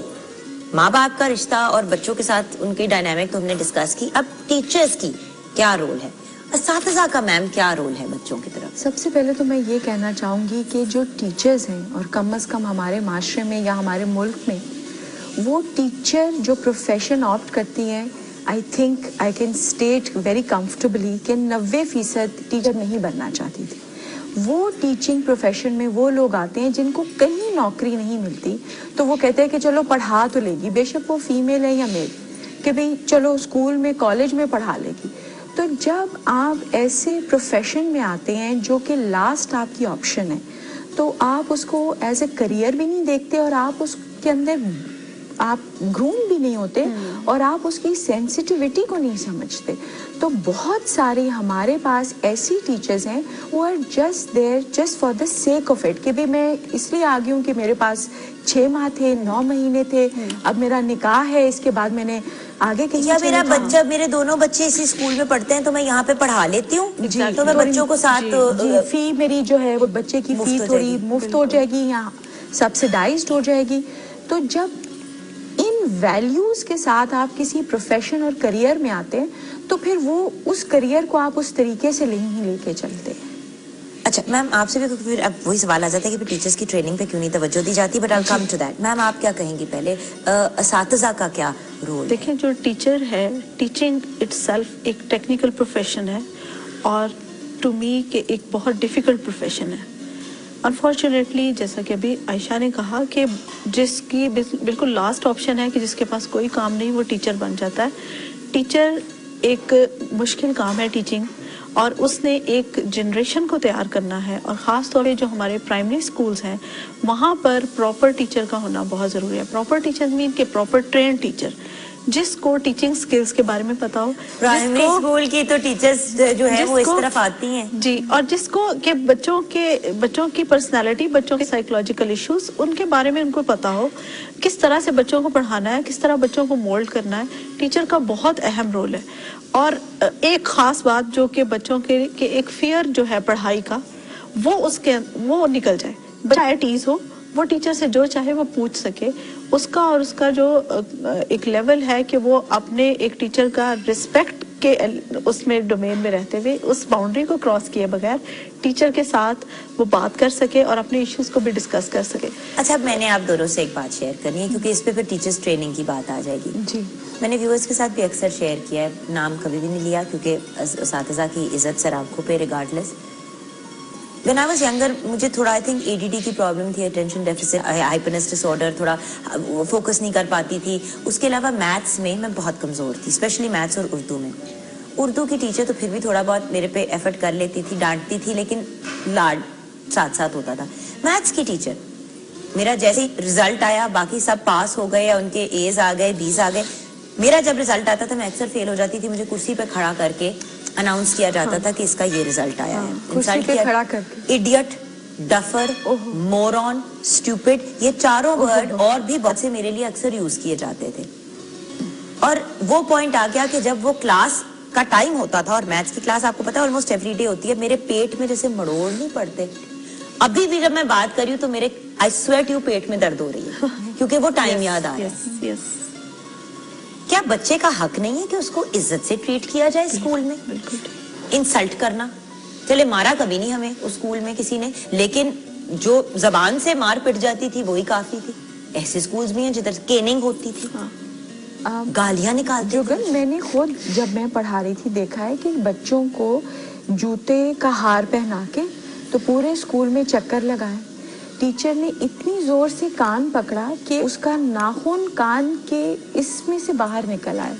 माँ बाप का रिश्ता और बच्चों के साथ उनकी डायनामिक तो हमने डिस्कस की। अब टीचर्स की क्या रोल है, असातिज़ा का मैम क्या रोल है बच्चों की तरफ? सबसे पहले तो मैं ये कहना चाहूँगी कि जो टीचर्स हैं, और कम से कम हमारे माशरे में या हमारे मुल्क में, वो टीचर जो प्रोफेशन ऑप्ट करती हैं, I think I can state very comfortably कि 90% टीचर नहीं बनना चाहती थी। वो टीचिंग प्रोफेशन में वो लोग आते हैं जिनको कहीं नौकरी नहीं मिलती, तो वो कहते हैं कि चलो पढ़ा तो लेगी, बेशक वो फीमेल है या मेल, कि भाई चलो स्कूल में कॉलेज में पढ़ा लेगी। तो जब आप ऐसे प्रोफेशन में आते हैं जो कि लास्ट आपकी ऑप्शन है, तो आप उसको एज ए करियर भी नहीं देखते, और आप उसके अंदर आप ग्रूम भी नहीं होते, और आप उसकी सेंसिटिविटी को नहीं समझते। तो बहुत सारे हमारे पास ऐसी टीचर्स हैं वो are just there just for the sake of it, कि भाई मैं इसलिए आ गई हूँ कि मेरे पास 6 माह थे, 9 महीने थे, अब मेरा निकाह है, इसके बाद मैंने आगे कहीं, या मेरा बच्चा, मेरे दोनों बच्चे इसी स्कूल में पढ़ते हैं तो मैं यहाँ पे पढ़ा लेती हूँ, तो मैं बच्चों को साथ फी मेरी जो है वो बच्चे की फी थोड़ी मुफ्त हो जाएगी या सब्सिडाइज्ड हो जाएगी। तो जब इन वैल्यूज के साथ आप किसी प्रोफेशन और करियर में आते हैं, तो फिर वो उस करियर को आप उस तरीके से नहीं लेके चलते। अच्छा मैम, आपसे भी फिर अब वही सवाल आ जाता है कि टीचर्स की ट्रेनिंग पे क्यों नहीं तवज्जो दी जाती, but I will come to that. Ma'am आप क्या कहेंगी पहले, असातिज़ा का क्या रोल? देखिए, जो टीचर है, टीचिंग इटसेल्फ एक टेक्निकल प्रोफेशन है, और टू मी कि एक बहुत डिफिकल्ट प्रोफेशन है। अनफॉर्चुनेटली जैसा कि अभी आयशा ने कहा कि जिसकी बिल्कुल लास्ट ऑप्शन है कि जिसके पास कोई काम नहीं वो टीचर बन जाता है। टीचर एक मुश्किल काम है टीचिंग, और उसने एक जनरेशन को तैयार करना है, और ख़ास तौर पे जो हमारे प्राइमरी स्कूल्स हैं वहाँ पर प्रॉपर टीचर का होना बहुत ज़रूरी है। प्रॉपर टीचर मीन के प्रॉपर ट्रेन टीचर जिसको टीचिंग स्किल्स के बारे में पता हो। प्राइमरी स्कूल की तो टीचर्स जो है वो इस तरफ आती हैं जी, और जिसको के बच्चों की पर्सनालिटी, बच्चों के साइकोलॉजिकल इश्यूज उनके बारे में उनको पता हो, किस तरह से बच्चों को पढ़ाना है, किस तरह बच्चों को मोल्ड करना है। टीचर का बहुत अहम रोल है। और एक खास बात जो कि बच्चों के एक फियर जो है पढ़ाई का वो निकल जाए। बच्चा एट ईज हो, वो टीचर से जो चाहे वो पूछ सके, उसका और उसका जो एक लेवल है कि वो अपने एक टीचर का रिस्पेक्ट के उसमें डोमेन में रहते हुए उस बाउंड्री को क्रॉस किए बगैर टीचर के साथ वो बात कर सके और अपने इश्यूज को भी डिस्कस कर सके। अच्छा, अब मैंने आप दोनों से एक बात शेयर करनी है क्योंकि इस पे फिर टीचर्स ट्रेनिंग की बात आ जाएगी। जी, मैंने व्यूअर्स के साथ भी अक्सर शेयर किया है, नाम कभी भी नहीं लिया क्योंकि असातिज़ा की इज्जत सर आंखों पे regardless. When I was younger, मुझे थोड़ा आई थिंक ADD की प्रॉब्लम थी, अटेंशन डेफिसिट हाइपरनेस डिसऑर्डर, थोड़ा फोकस नहीं कर पाती थी। उसके अलावा मैथ्स में मैं बहुत कमज़ोर थी, स्पेशली मैथ्स और उर्दू में। उर्दू की टीचर तो फिर भी थोड़ा बहुत मेरे पे एफर्ट कर लेती थी, डांटती थी, लेकिन लाड साथ साथ होता था। मैथ्स की टीचर, मेरा जैसे ही रिजल्ट आया बाकी सब पास हो गए, उनके A's आ गए, B's आ गए। मेरा जब रिजल्ट आता था मैं अक्सर फेल हो जाती थी, मुझे कुर्सी पे खड़ा करके अनाउंस किया जाता था कि इसका ये रिजल्ट आया है। इंसल्ट किया, खड़ा करके इडियट, डफर, मोरॉन, स्टूपिड, ये चारों वर्ड और भी बहुत से मेरे लिए अक्सर यूज किए जाते थे। और वो पॉइंट आ गया कि जब वो क्लास का टाइम होता था, और मैथ्स की क्लास आपको पता है ऑलमोस्ट एवरी डे होती है, मेरे पेट में जैसे मड़ोड़ नहीं पड़ते। अभी भी जब मैं बात कर रही हूँ तो मेरे आई स्वेट यू पेट में दर्द हो रही है क्योंकि वो टाइम याद आ रहा है। क्या बच्चे का हक नहीं है कि उसको इज्जत से ट्रीट किया जाए स्कूल में? इंसल्ट करना, चले मारा कभी नहीं हमें उस स्कूल में किसी ने, लेकिन जो जबान से मार पिट जाती थी वही काफी थी। ऐसे स्कूल्स भी हैं जिधर केनिंग होती थी, गालियां निकालते थे। मैंने खुद जब मैं पढ़ा रही थी देखा है कि बच्चों को जूते का हार पहना के तो पूरे स्कूल में चक्कर लगाए। टीचर ने इतनी जोर से कान पकड़ा कि उसका नाखून कान के इसमें से बाहर निकल आया।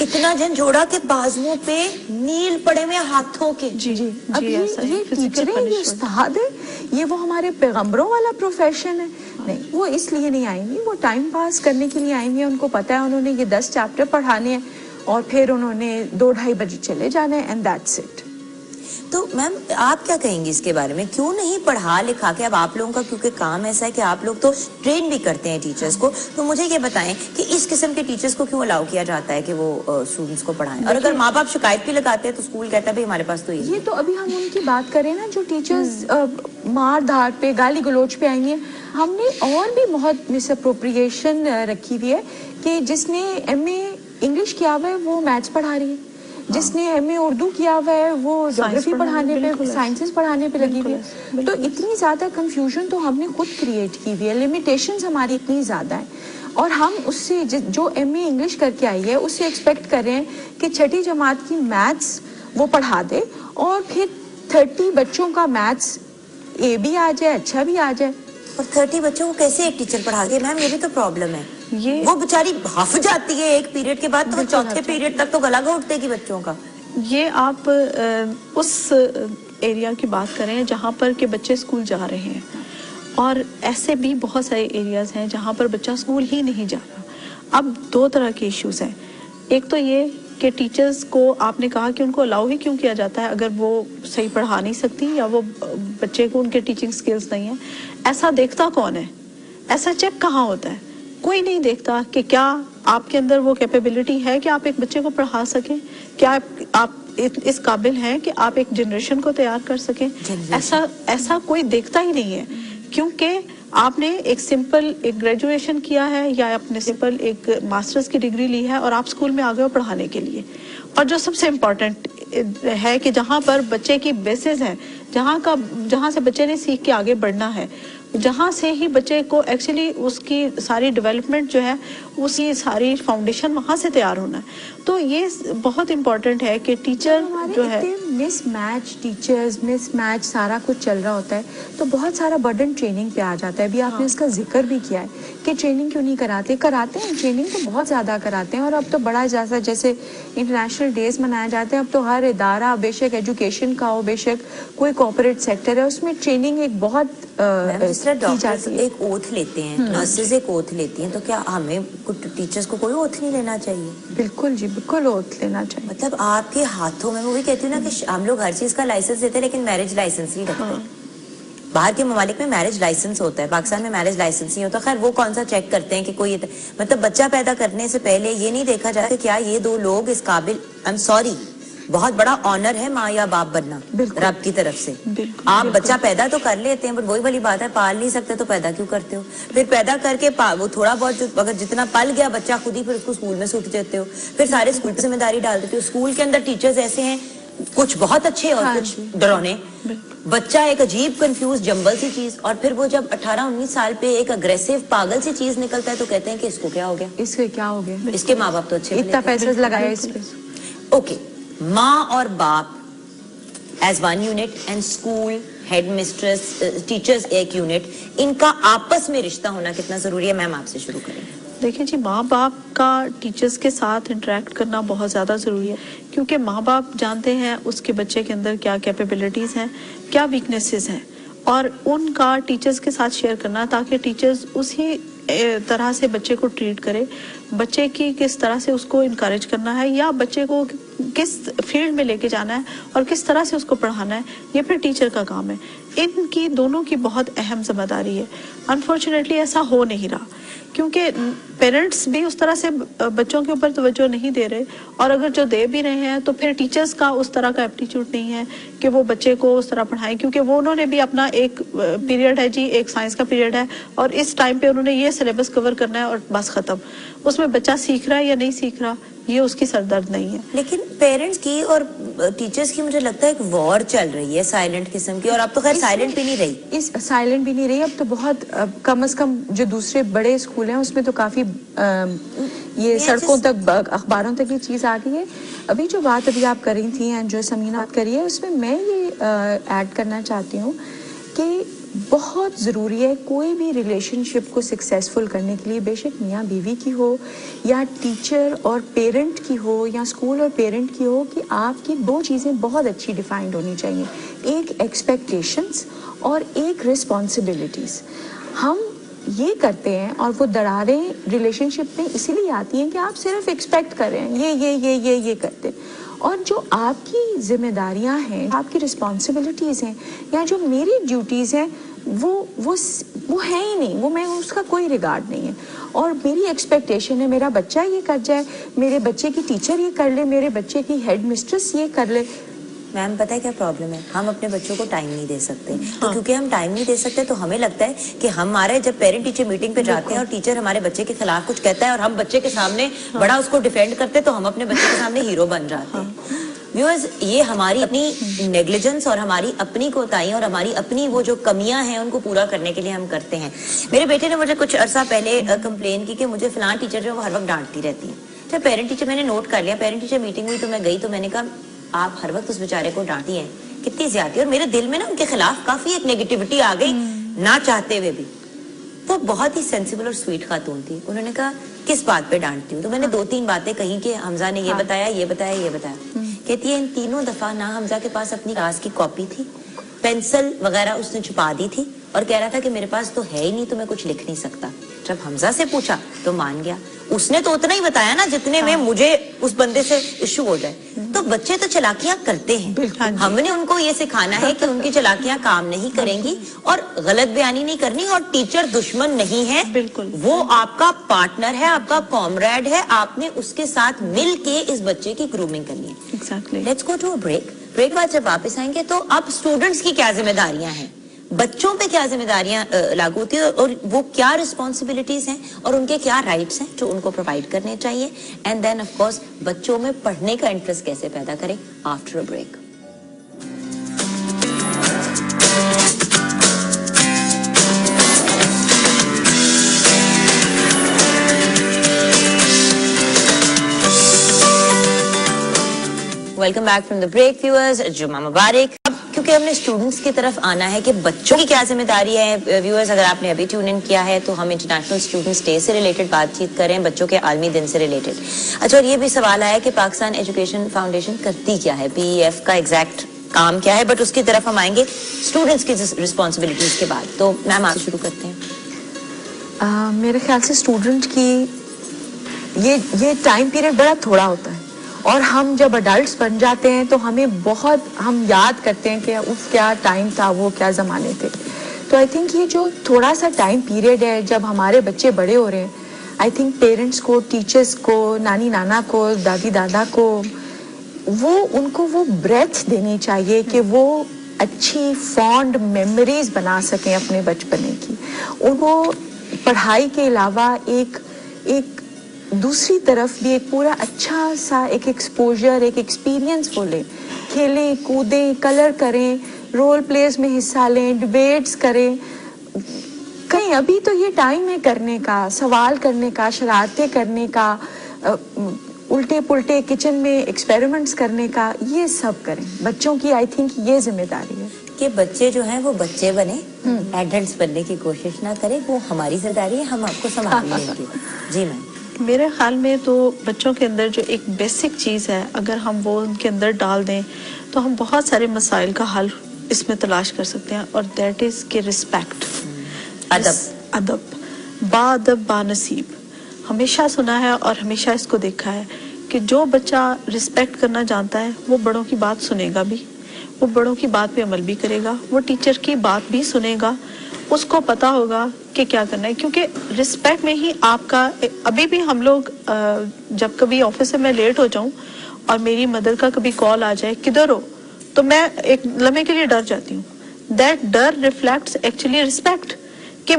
इतना झंझोड़ा के बाजुओं पे नील पड़े हुए हाथों के। जी जी, अब ये टीचर है, ये उस्ताद है, ये वो हमारे पैगंबरों वाला प्रोफेशन है। नहीं, वो इसलिए नहीं आएंगी, वो टाइम पास करने के लिए आएंगी। उनको पता है उन्होंने ये 10 चैप्टर पढ़ाने हैं और फिर उन्होंने 2-2:30 बजे चले जाना है, एंड दैट्स इट। तो मैम आप क्या कहेंगी इसके बारे में? क्यों नहीं पढ़ा लिखा के, अब आप लोगों का क्योंकि काम ऐसा है कि आप लोग तो ट्रेन भी करते हैं टीचर्स को, तो मुझे ये बताएं कि इस किस्म के टीचर्स को क्यों अलाउ किया जाता है कि वो स्टूडेंट्स को पढ़ाएं? और अगर माँ बाप शिकायत भी लगाते हैं तो स्कूल कहता है भाई हमारे पास तो ये तो अभी हम उनकी बात करें ना, जो टीचर्स मार धाड़ पे, गाली गलोच पे आएंगे। हमने और भी बहुत मिसअप्रोप्रिएशन रखी हुई है कि जिसने MA इंग्लिश किया हुआ है वो मैथ्स पढ़ा रही है, जिसने MA उर्दू किया हुआ है वो ज्योग्राफी पढ़ाने पे, साइंसेस पढ़ाने पे लगी हुई है। तो इतनी ज्यादा कंफ्यूजन तो हमने खुद क्रिएट की हुई है, लिमिटेशंस हमारी इतनी ज्यादा है, और हम उससे जो MA इंग्लिश करके आई है उससे एक्सपेक्ट कर रहे हैं कि 6ठी जमात की मैथ्स वो पढ़ा दे और फिर 30 बच्चों का मैथ्स A भी आ जाए, अच्छा भी आ जाए। और 30 बच्चों को कैसे एक टीचर पढ़ा दे? मैम ये भी तो प्रॉब्लम है। वो बेचारी हफ जाती है एक पीरियड के बाद, तो वो चौथे पीरियड तक तो गला घोट देगी बच्चों का। ये आप उस एरिया की बात करें जहाँ पर के बच्चे स्कूल जा रहे हैं, और ऐसे भी बहुत सारे एरियाज हैं जहाँ पर बच्चा स्कूल ही नहीं जा रहा। अब 2 तरह के इश्यूज हैं। एक तो ये कि टीचर्स को आपने कहा कि उनको अलाउ ही क्यों किया जाता है अगर वो सही पढ़ा नहीं सकती या वो बच्चे को उनके टीचिंग स्किल्स नहीं है। ऐसा देखता कौन है? ऐसा चेक कहाँ होता है? कोई नहीं देखता कि क्या आपके अंदर वो कैपेबिलिटी है कि आप एक बच्चे को पढ़ा सकें, क्या आप इस काबिल हैं कि आप एक जनरेशन को तैयार कर सकें। ऐसा कोई देखता ही नहीं है, क्योंकि आपने एक सिंपल एक ग्रेजुएशन किया है या आपने सिंपल एक मास्टर्स की डिग्री ली है और आप स्कूल में आ गए हो पढ़ाने के लिए। और जो सबसे इम्पोर्टेंट है कि जहाँ पर बच्चे की बेसिस है, जहाँ से बच्चे ने सीख के आगे बढ़ना है, जहाँ से ही बच्चे को एक्चुअली उसकी सारी डेवलपमेंट जो है उसी सारी फाउंडेशन वहाँ से तैयार होना है। तो ये बहुत इम्पोर्टेंट है कि टीचर जो है miss match teachers miss match सारा कुछ चल रहा होता है, तो बहुत सारा बर्डन ट्रेनिंग पे आ जाता है। अभी आपने इसका जिक्र भी किया है कि ट्रेनिंग क्यों नहीं कराते हैं, ट्रेनिंग तो बहुत ज़्यादा कराते हैं। और अब तो बड़ा ज़्यादा, जैसे इंटरनेशनल डेज मनाए जाते हैं, अब तो हर इदारा, बेशक एजुकेशन का हो, बेशक कोई कॉर्पोरेट सेक्टर है, उसमें ट्रेनिंग एक बहुत जिस तरह की डॉक्टर्स जाती है। एक ओथ लेते हैं, नर्सेज एक ओथ लेती हैं, तो क्या हमें टीचर्स को कोई ओथ नहीं लेना चाहिए? बिल्कुल जी, बिल्कुल ओथ लेना चाहिए। मतलब आपके हाथों में, मैं वही कहती हूँ ना कि हम लोग हर चीज का लाइसेंस देते हैं लेकिन मैरिज लाइसेंस नहीं रखते। बाहर के ममालिक में मैरिज लाइसेंस होता है, पाकिस्तान में मैरिज लाइसेंस नहीं होता। खैर वो कौन सा चेक करते हैं कि कोई मतलब बच्चा पैदा करने से पहले ये नहीं देखा जाता कि क्या ये दो लोग इस काबिल, आई एम सॉरी, बहुत बड़ा ऑनर है माँ या बाप बनना रब की तरफ से। आप बच्चा पैदा तो कर लेते हैं, बट वही वाली बात है, पाल नहीं सकते तो पैदा क्यों करते हो? फिर पैदा करके वो थोड़ा बहुत अगर जितना पल गया बच्चा खुद ही, फिर उसको स्कूल में सुट देते हो, फिर सारे स्कूल पे जिम्मेदारी डाल देते हो। स्कूल के अंदर टीचर्स ऐसे हैं, कुछ बहुत अच्छे और कुछ डरावने। बच्चा एक अजीब कंफ्यूज जंबल सी चीज, और फिर वो जब 18-19 साल पे एक अग्रेसिव पागल सी चीज निकलता है तो कहते हैं कि इसको क्या हो गया, इसके क्या हो गया, इसके माँ बाप तो अच्छे, इतना पैसा लगाया इस पे। ओके, माँ और बाप as one unit and school headmistress teachers एक यूनिट, इनका आपस में रिश्ता होना कितना जरूरी है? मैम आपसे शुरू करें। देखिए जी, माँ बाप का टीचर्स के साथ इंटरेक्ट करना बहुत ज़्यादा ज़रूरी है, क्योंकि माँ बाप जानते हैं उसके बच्चे के अंदर क्या कैपेबिलिटीज़ हैं, क्या वीकनेसेस हैं, और उनका टीचर्स के साथ शेयर करना, ताकि टीचर्स उसी तरह से बच्चे को ट्रीट करे, बच्चे की किस तरह से उसको इनकरेज करना है, या बच्चे को किस फील्ड में लेके जाना है और किस तरह से उसको पढ़ाना है, ये फिर टीचर का काम है। इनकी दोनों की बहुत अहम जिम्मेदारी है। अनफॉर्चुनेटली ऐसा हो नहीं रहा, क्योंकि पेरेंट्स भी उस तरह से बच्चों के ऊपर तवज्जो नहीं दे रहे, और अगर जो दे भी रहे हैं तो फिर टीचर्स का उस तरह का एप्टीट्यूड नहीं है कि वो बच्चे को उस तरह पढ़ाएं, क्योंकि वो उन्होंने भी अपना एक पीरियड है जी, एक साइंस का पीरियड है, और इस टाइम पे उन्होंने ये सिलेबस कवर करना है और बस खत्म। उसमें बच्चा सीख रहा है या नहीं सीख रहा, ये उसकी सरदर्द नहीं है। लेकिन पेरेंट्स की और टीचर्स की मुझे लगता है एक वॉर चल रही है साइलेंट किस्म की, और अब तो खैर साइलेंट भी नहीं रही। इस साइलेंट भी नहीं रही, अब तो बहुत कम से कम जो दूसरे बड़े स्कूल हैं उसमें तो काफी ये सड़कों तक, अखबारों तक ये चीज आ गई है। अभी जो बात अभी आप कर रही थी एंड जो समीना बात करी है, उसमें मैं ये ऐड करना चाहती हूँ कि बहुत ज़रूरी है कोई भी रिलेशनशिप को सक्सेसफुल करने के लिए, बेशक मियाँ बीवी की हो या टीचर और पेरेंट की हो या स्कूल और पेरेंट की हो, कि आपकी दो चीज़ें बहुत अच्छी डिफाइंड होनी चाहिए, एक एक्सपेक्टेशंस और एक रिस्पॉन्सिबिलिटीज़। हम ये करते हैं और वो दरारें रिलेशनशिप में इसीलिए आती हैं कि आप सिर्फ एक्सपेक्ट कर रहे हैं, ये करते हैं, और जो आपकी जिम्मेदारियां हैं, आपकी रिस्पॉन्सिबिलिटीज़ हैं, या जो मेरी ड्यूटीज़ हैं, वो है ही नहीं, वो मैं उसका कोई रिगार्ड नहीं है। और मेरी एक्सपेक्टेशन है मेरा बच्चा ये कर जाए, मेरे बच्चे की टीचर ये कर ले, मेरे बच्चे की हेड मिस्ट्रेस ये कर ले। मैम पता है क्या प्रॉब्लम है? हम अपने बच्चों को टाइम नहीं दे सकते। तो क्योंकि हम टाइम नहीं दे सकते तो हमें लगता है कि हमारे जब पेरेंट टीचर मीटिंग पे जाते हैं और टीचर हमारे बच्चे के खिलाफ कुछ कहता है और हम बच्चे के सामने बड़ा उसको डिफेंड करते हैं, तो हम अपने बच्चे के सामने हीरो बन जाते हैं। व्यूअर्स, ये हमारी अपनी नेग्लिजेंस और हमारी अपनी कोताही और हमारी अपनी वो जो कमियां हैं उनको पूरा करने के लिए हम करते हैं। मेरे बेटे ने मुझे कुछ अरसा पहले कंप्लेन की कि मुझे फलां टीचर जो वो हर वक्त डांटती रहती है। जब पेरेंट टीचर मैंने नोट कर लिया, पेरेंट टीचर मीटिंग हुई तो मैं गई, तो मैंने कहा आप हर वक्त उस बेचारे को डांटी हैं, कितनी ज्यादती। और मेरे दिल में ना उनके खिलाफ काफी एक नेगेटिविटी आ गई, ना चाहते हुए भी। तो बहुत ही सेंसिबल और स्वीट खातून थी। उन्होंने कहा किस बात पे डांटती हूँ? तो मैंने 2-3 बातें कही कि हमजा ने ये बताया, ये बताया, ये बताया। कहती है इन तीनों दफा ना हमजा के पास अपनी क्लास की कॉपी थी, पेंसिल वगैरह उसने छुपा दी थी, और कह रहा था कि मेरे पास तो है ही नहीं, तो मैं कुछ लिख नहीं सकता। जब हमजा से पूछा तो मान गया, उसने तो उतना ही बताया ना जितने में मुझे उस बंदे से इश्यू हो जाए। तो बच्चे तो चालाकियां करते हैं, हमने उनको ये सिखाना है कि उनकी चालाकियां काम नहीं करेंगी और गलत बयानी नहीं करनी, और टीचर दुश्मन नहीं है, बिल्कुल वो आपका पार्टनर है, आपका कॉमरेड है, आपने उसके साथ मिल के इस बच्चे की ग्रूमिंग करनी है। Exactly. Let's go to a break. Break बाद जब वापस आएंगे तो अब स्टूडेंट्स की क्या जिम्मेदारियां हैं, बच्चों पे क्या जिम्मेदारियां लागू होती है, और वो क्या रिस्पॉन्सिबिलिटीज हैं और उनके क्या राइट्स हैं जो उनको प्रोवाइड करने चाहिए, एंड देन ऑफ कोर्स बच्चों में पढ़ने का इंटरेस्ट कैसे पैदा करें after a break. Welcome back from the break viewers, जुम्मा मुबारक। अब क्योंकि हमने स्टूडेंट्स की तरफ आना है कि बच्चों की क्या जिम्मेदारी है। व्यूअर्स, अगर आपने अभी ट्यून इन किया है तो हम इंटरनेशनल स्टूडेंट्स डे से रिलेटेड बातचीत कर रहे हैं, बच्चों के आलमी दिन से रिलेटेड। अच्छा, और ये भी सवाल आया कि पाकिस्तान एजुकेशन फाउंडेशन करती क्या है, PEF का एग्जैक्ट काम क्या है, बट उसकी तरफ हम आएंगे स्टूडेंट्स की रिस्पॉन्सिबिलिटीज के बाद। तो मैम आपसे शुरू करते हैं। मेरे ख्याल से स्टूडेंट की ये टाइम पीरियड बड़ा थोड़ा होता है, और हम जब अडल्ट्स बन जाते हैं तो हम याद करते हैं कि उफ क्या टाइम था, वो क्या ज़माने थे। तो आई थिंक ये जो थोड़ा सा टाइम पीरियड है जब हमारे बच्चे बड़े हो रहे हैं, आई थिंक पेरेंट्स को, टीचर्स को, नानी नाना को, दादी दादा को उनको वो ब्रेथ देनी चाहिए कि वो अच्छी फॉन्ड मेमोरीज बना सकें अपने बचपने की। उनको पढ़ाई के अलावा एक दूसरी तरफ भी एक पूरा अच्छा सा एक एक्सपोजर, एक एक्सपीरियंस वो लें, खेलें कूदें, कलर करें, रोल प्लेस में हिस्सा लें, डिबेट्स करें। कहीं अभी तो ये टाइम है करने का, सवाल करने का, शरारतें करने का, उल्टे पुल्टे किचन में एक्सपेरिमेंट्स करने का, ये सब करें। बच्चों की आई थिंक ये जिम्मेदारी है कि बच्चे जो हैं वो बच्चे बने, एडल्ट्स बनने की कोशिश ना करें। वो हमारी जिम्मेदारी है, हम आपको संभाल लेंगे। जी मैम। मेरे ख्याल में तो बच्चों के अंदर जो एक बेसिक चीज़ है, अगर हम वो उनके अंदर डाल दें तो हम बहुत सारे मसाइल का हल इसमें तलाश कर सकते हैं, और दैट इज़ कि रिस्पेक्ट, अदब, बाअदब बानसीब। हमेशा सुना है और हमेशा इसको देखा है कि जो बच्चा रिस्पेक्ट करना जानता है वो बड़ों की बात सुनेगा भी, वो बड़ों की बात पे अमल भी करेगा, वो टीचर की बात भी सुनेगा, उसको पता होगा कि क्या करना है। क्योंकि रिस्पेक्ट में ही आपका, अभी भी हम लोग जब कभी ऑफिस से मैं लेट हो जाऊं और मेरी मदर का कभी कॉल आ जाए किधर हो, तो मैं एक लम्हे के लिए डर जाती हूँ। दैट डर रिफ्लेक्ट्स एक्चुअली रिस्पेक्ट, कि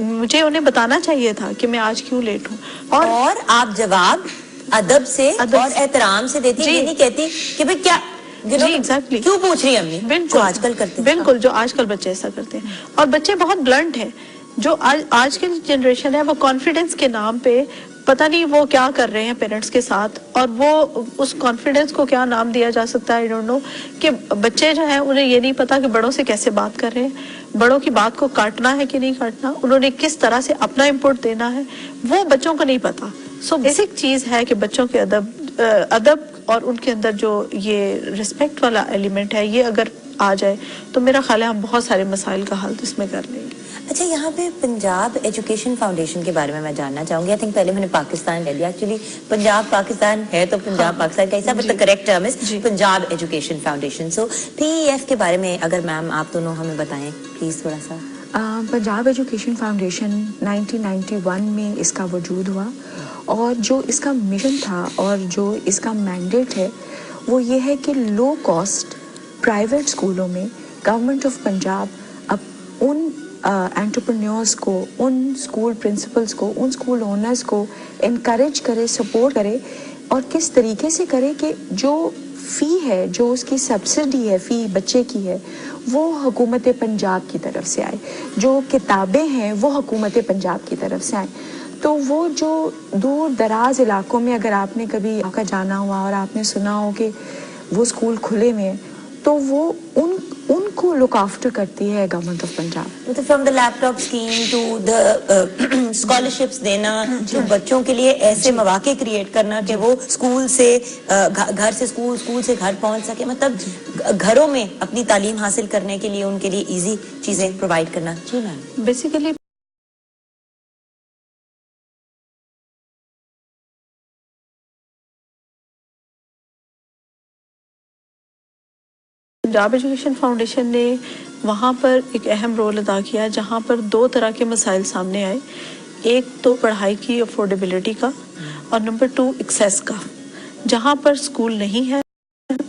मुझे उन्हें बताना चाहिए था कि मैं आज क्यों लेट हूँ। और आप जवाब अदब से और एहतराम से देती, ये नहीं कहती कि भाई क्या जी एग्जैक्टली क्यों पूछ रही अम्मी, बिल्कुल आजकल करते हैं। बिल्कुल, जो आजकल बच्चे ऐसा करते हैं। और बच्चे बहुत ब्लंट हैं, जो आज की जनरेशन है वो कॉन्फिडेंस के नाम पे पता नहीं वो क्या कर रहे हैं पेरेंट्स के साथ, और वो उस कॉन्फिडेंस को क्या नाम दिया जा सकता है, आई डोंट नो। कि बच्चे जो हैं उन्हें ये नहीं पता कि बड़ों से कैसे बात कर रहे हैं, बड़ों की बात को काटना है कि नहीं काटना, उन्होंने किस तरह से अपना इनपुट देना है, वो बच्चों को नहीं पता। सो बेसिक चीज़ है कि बच्चों के अदब और उनके अंदर जो ये रिस्पेक्ट वाला एलिमेंट है, ये अगर आ जाए तो मेरा ख्याल है हम बहुत सारे मसाइल का हल इसमें कर लेंगे। अच्छा, यहाँ पे पंजाब एजुकेशन फाउंडेशन के बारे में मैं जानना चाहूंगी। आई थिंक पहले मैंने पाकिस्तान ले लिया, एक्चुअली पंजाब पाकिस्तान है तो पंजाब पाकिस्तान का हिस्सा, but the correct term is Punjab education foundation. So PEF के बारे में अगर मैम आप दोनों हमें बताएं प्लीज थोड़ा सा। पंजाब एजुकेशन फाउंडेशन 1991 में इसका वजूद हुआ, और जो इसका मिशन था और जो इसका मैंडेट है वो ये है कि लो कॉस्ट प्राइवेट स्कूलों में गवर्नमेंट ऑफ पंजाब अब उन एंटरप्रेन्योर्स को, उन स्कूल प्रिंसिपल्स को, उन स्कूल ओनर्स को इनकरेज करे, सपोर्ट करे, और किस तरीके से करे कि जो फ़ी है, जो उसकी सब्सिडी है, फ़ी बच्चे की है, वो हुकूमत पंजाब की तरफ से आए, जो किताबें हैं वो हुकूमत पंजाब की तरफ से आए। तो वो जो दूर दराज इलाकों में अगर आपने कभी का जाना हुआ और आपने सुना हो कि वो स्कूल खुले हुए हैं, तो वो उनको लुक आफ्टर करती है गवर्नमेंट ऑफ पंजाब। मतलब from the laptop scheme to the scholarships देना, जो बच्चों के लिए ऐसे मौके क्रिएट करना कि वो स्कूल से घर से स्कूल, स्कूल से घर पहुंच सके, मतलब घरों में अपनी तालीम हासिल करने के लिए उनके लिए इजी चीजें प्रोवाइड करना। जी ma'am. Basically Punjab education foundation ने वहाँ पर एक अहम रोल अदा किया, जहाँ पर दो तरह के मसाइल सामने आए। एक तो पढ़ाई की अफोर्डेबिलिटी का, और नंबर 2 एक्सेस का। जहाँ पर स्कूल नहीं है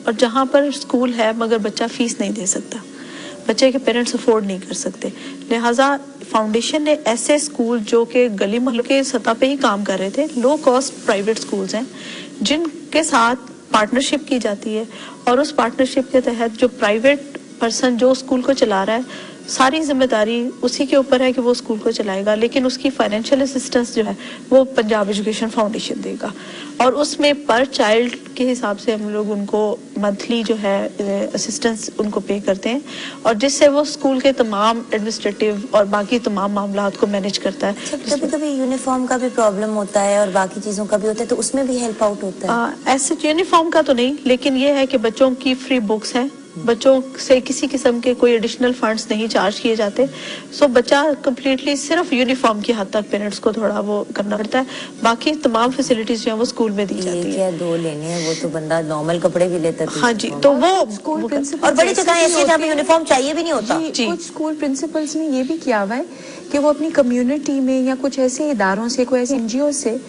और जहाँ पर स्कूल है मगर बच्चा फीस नहीं दे सकता, बच्चे के पेरेंट्स अफोर्ड नहीं कर सकते, लिहाजा फाउंडेशन ने ऐसे स्कूल जो कि गली मोहल्लों के सतह पे ही काम कर रहे थे, लो कॉस्ट प्राइवेट स्कूल्स हैं, जिनके साथ पार्टनरशिप की जाती है, और उस पार्टनरशिप के तहत जो प्राइवेट पर्सन जो स्कूल को चला रहा है, सारी जिम्मेदारी उसी के ऊपर है कि वो स्कूल को चलाएगा, लेकिन उसकी फाइनेंशियल असिस्टेंस जो है वो पंजाब एजुकेशन फाउंडेशन देगा, और उसमें पर चाइल्ड के हिसाब से हम लोग उनको मंथली जो है असिस्टेंस उनको पे करते हैं, और जिससे वो स्कूल के तमाम एडमिनिस्ट्रेटिव और बाकी तमाम मामलात को मैनेज करता है। कभी कभी यूनिफॉर्म का भी प्रॉब्लम होता है और बाकी चीजों का भी होता है, तो उसमें भी हेल्प आउट होता है? ऐसे यूनिफॉर्म का तो नहीं, लेकिन ये है कि बच्चों की फ्री बुक्स हैं, बच्चों से किसी किस्म के कोई एडिशनल फंड्स नहीं चार्ज किए जाते, सो बच्चा कम्प्लीटली सिर्फ यूनिफॉर्म की हद तक पेरेंट्स को थोड़ा वो करना पड़ता है, बाकी तमाम फैसिलिटीज जो है वो स्कूल में दी जाती है। दो लेने हैं, वो तो बंदा नॉर्मल कपड़े भी लेता है। हाँ जी, तो वो स्कूल प्रिंसिपल और बड़ी जगह ऐसी है जहाँ पे यूनिफॉर्म चाहिए भी नहीं होता। जी, कुछ स्कूल प्रिंसिपल्स ने ये भी किया हुआ है कि वो अपनी कम्युनिटी में या कुछ ऐसे इदारों से, कोई ऐसे एनजीओ से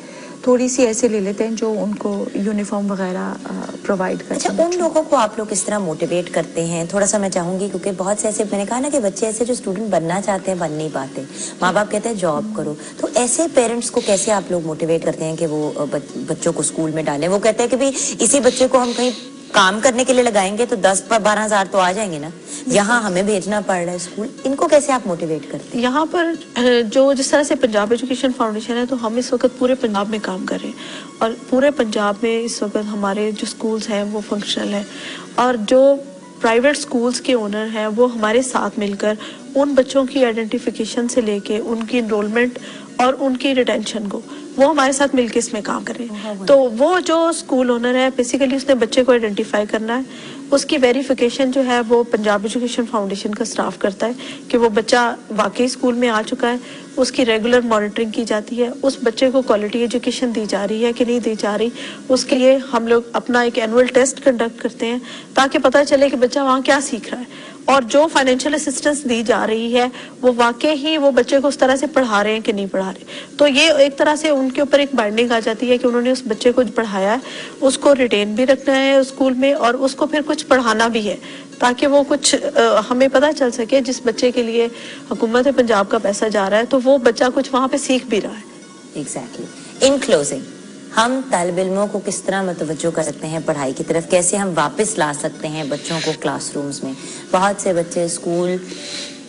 थोड़ी सी ऐसे ले लेते हैं जो उनको यूनिफॉर्म वगैरह प्रोवाइड करते हैं। अच्छा, उन लोगों को आप लोग किस तरह मोटिवेट करते हैं? थोड़ा सा मैं चाहूंगी, क्योंकि बहुत से ऐसे, मैंने कहा ना कि बच्चे ऐसे जो स्टूडेंट बनना चाहते हैं बन नहीं पाते, माँ बाप कहते हैं जॉब करो, तो ऐसे पेरेंट्स को कैसे आप लोग मोटिवेट करते हैं कि वो बच्चों को स्कूल में डालें? वो कहते हैं कि भाई इसी बच्चे को हम कहीं काम करने के लिए लगाएंगे तो 10-12 हजार तो आ जाएंगे ना, यहाँ हमें भेजना पड़ रहा है स्कूल। इनको कैसे आप मोटिवेट करते हैं? यहाँ पर जो जिस तरह से पंजाब एजुकेशन फाउंडेशन है, तो हम इस वक्त पूरे पंजाब में काम कर रहे हैं, और पूरे पंजाब में इस वक्त हमारे जो स्कूल्स हैं वो फंक्शनल हैं, और जो प्राइवेट स्कूल्स के ओनर हैं वो हमारे साथ मिलकर उन बच्चों की आइडेंटिफिकेशन से लेके उनकी इनरोलमेंट और उनकी रिटेंशन को वो हमारे साथ मिलकर इसमें काम कर रहे हैं। तो वो जो स्कूल ओनर है, बेसिकली उसने बच्चे को आइडेंटिफाई करना है, उसकी वेरिफिकेशन जो है वो पंजाब एजुकेशन फाउंडेशन का स्टाफ करता है कि वो बच्चा वाकई स्कूल में आ चुका है, उसकी रेगुलर मॉनिटरिंग की जाती है, उस बच्चे को क्वालिटी एजुकेशन दी जा रही है कि नहीं दी जा रही, उसके लिए हम लोग अपना एक एनुअल टेस्ट कंडक्ट करते हैं ताकि पता चले कि बच्चा वहाँ क्या सीख रहा है, और जो फाइनेंशियल असिस्टेंस दी जा रही है वो वाकई ही वो बच्चे को उस तरह से पढ़ा रहे हैं कि नहीं पढ़ा रहे। तो ये एक तरह से उनके ऊपर एक बाइंडिंग आ जाती है कि उन्होंने उस बच्चे को पढ़ाया है, उसको रिटेन भी रखना है स्कूल में, और उसको फिर कुछ पढ़ाना भी है, ताकि वो कुछ हमें पता चल सके जिस बच्चे के लिए हुकूमत पंजाब का पैसा जा रहा है तो वो बच्चा कुछ वहाँ पे सीख भी रहा है। एग्जैक्टली। इन क्लोजिंग, हम तालिब इल्मों को किस तरह मतवज्जो कर सकते हैं पढ़ाई की तरफ? कैसे हम वापस ला सकते हैं बच्चों को क्लासरूम्स में? बहुत से बच्चे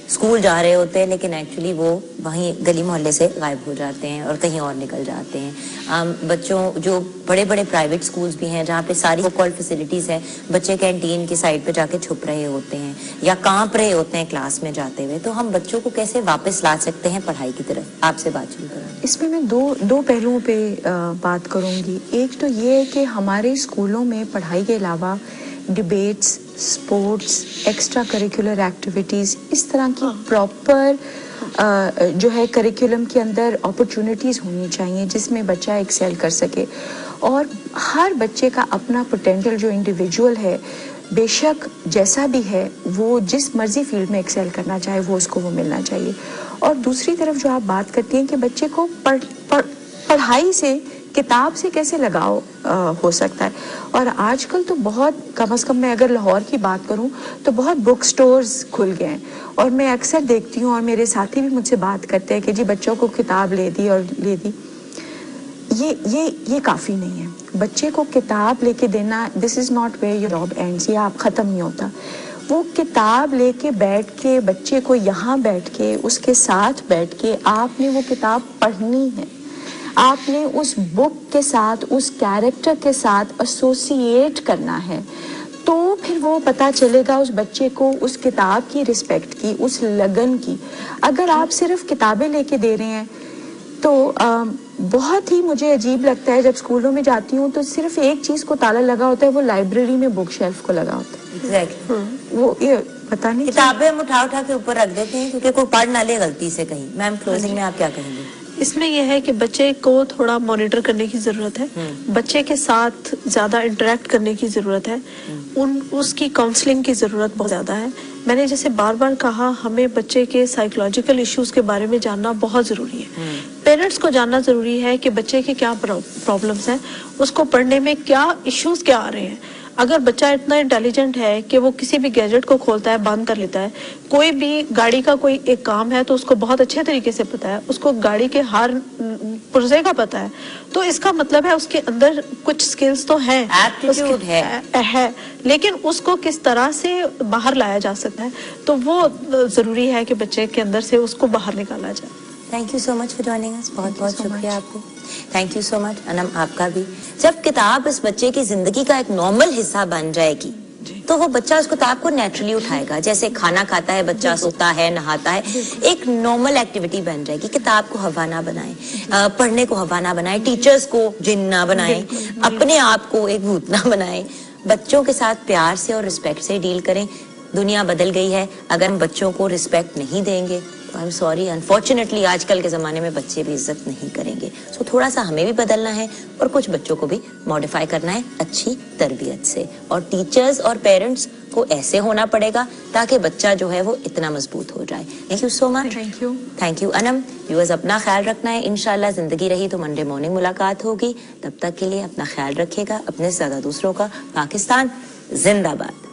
स्कूल जा रहे होते हैं, लेकिन एक्चुअली वो वहीं गली मोहल्ले से गायब हो जाते हैं और कहीं और निकल जाते हैं। बच्चों, जो बड़े बड़े प्राइवेट स्कूल्स भी हैं जहाँ पे सारी कॉल फैसिलिटीज़ है, बच्चे कैंटीन की साइड पे जाके छुप रहे होते हैं या कांप रहे होते हैं क्लास में जाते हुए, तो हम बच्चों को कैसे वापस ला सकते हैं पढ़ाई की तरफ? आपसे बात शुरू करें। इसमें मैं दो पहलुओं पे बात करूंगी। एक तो ये है कि हमारे स्कूलों में पढ़ाई के अलावा debates, sports, extra curricular activities, इस तरह की प्रॉपर जो है करिकुलम के अंदर अपॉर्चुनिटीज़ होनी चाहिए जिसमें बच्चा एक्सेल कर सके, और हर बच्चे का अपना पोटेंशियल जो इंडिविजुअल है, बेशक जैसा भी है, वो जिस मर्जी फील्ड में एक्सेल करना चाहे वो उसको वो मिलना चाहिए। और दूसरी तरफ जो आप बात करती हैं कि बच्चे को पढ़ाई से, किताब से कैसे लगाव हो सकता है, और आजकल तो बहुत, कम से कम मैं अगर लाहौर की बात करूं तो बहुत बुक स्टोर्स खुल गए हैं, और मैं अक्सर देखती हूं और मेरे साथी भी मुझसे बात करते हैं कि जी बच्चों को किताब ले दी और ले दी। ये काफ़ी नहीं है। बच्चे को किताब लेके देना, this is not where your job ends, ये आप ख़त्म नहीं होता। वो किताब लेके बैठ के बच्चे को यहाँ बैठ के उसके साथ बैठ के आपने वो किताब पढ़नी है, आपने उस बुक के साथ, उस कैरेक्टर के साथ एसोसिएट करना है, तो फिर वो पता चलेगा उस बच्चे को उस किताब की रिस्पेक्ट की, उस लगन की। अगर आप सिर्फ किताबें लेके दे रहे हैं तो बहुत ही मुझे अजीब लगता है। जब स्कूलों में जाती हूँ तो सिर्फ एक चीज़ को ताला लगा होता है, वो लाइब्रेरी में बुक शेल्फ को लगा होता है। एग्जैक्टली। वो ये पता नहीं, किताबें हम उठा के ऊपर रख देते हैं क्योंकि कोई पढ़ ना ले गलती से कहीं। मैम, क्लोजिंग में आप क्या कहेंगे? इसमें यह है कि बच्चे को थोड़ा मॉनिटर करने की ज़रूरत है, बच्चे के साथ ज़्यादा इंटरेक्ट करने की ज़रूरत है, उसकी काउंसलिंग की ज़रूरत बहुत ज़्यादा है। मैंने जैसे बार बार कहा, हमें बच्चे के साइकोलॉजिकल इश्यूज़ के बारे में जानना बहुत ज़रूरी है। पेरेंट्स को जानना ज़रूरी है कि बच्चे के क्या प्रॉब्लम्स हैं, उसको पढ़ने में क्या इश्यूज़ क्या आ रहे हैं। اگر بچہ اتنا انٹیلیجنٹ ہے کہ وہ کسی بھی گیجٹ کو کھولتا ہے بند کر لیتا ہے, کوئی بھی گاڑی کا کوئی ایک کام ہے تو اس کو بہت اچھے طریقے سے پتا ہے, اس کو گاڑی کے ہر پرزے کا پتا ہے, تو اس کا مطلب ہے اس کے اندر کچھ سکلز تو ہیں, ایپٹیٹیوڈ ہے, لیکن اس کو کس طرح سے باہر لایا جا سکتا ہے, تو وہ ضروری ہے کہ بچے کے اندر سے اس کو باہر نکالا جائے. Thank you so much for joining us. بہت بہت شکریہ آپ کو. تھینک یو سو مچ انم, آپ کا بھی. جب کتاب اس بچے کی زندگی کا ایک نارمل حصہ بن جائے گی تو وہ بچہ اس کتاب کو نیچرلی اٹھائے گا, جیسے کھانا کھاتا ہے بچہ, سوتا ہے, نہاتا ہے, ایک نارمل ایکٹیویٹی بن جائے گی. کتاب کو ہوا نہ بنائیں, پڑھنے کو ہوا نہ بنائیں, ٹیچرز کو جن نہ بنائیں, اپنے آپ کو ایک بھوت نہ بنائیں. بچوں کے ساتھ پیار سے اور رسپیکٹ سے ڈیل کریں. دنیا بدل گئی ہے, اگر ہم بچوں کو رسپیکٹ نہیں دیں گے تو آئی ایم سوری, انفارچونیٹلی آج کل کے زمانے میں بچے بھی عزت نہیں کریں گے. سو تھوڑا سا ہمیں بھی بدلنا ہے اور کچھ بچوں کو بھی ماڈیفائی کرنا ہے اچھی تربیت سے, اور ٹیچرز اور پیرنٹس کو ایسے ہونا پڑے گا تاکہ بچہ جو ہے وہ اتنا مضبوط ہو جائے. Thank you so much. Thank you Anam. Viewers اپنا خیال رکھنا ہے, انشاءاللہ زندگی رہی تو منڈے مارننگ ملاقات ہوگی. تب تک کے لیے اپنا خیال رکھیے گا, اپنے سے زیادہ دوسروں کا. پاکستان زندہ باد.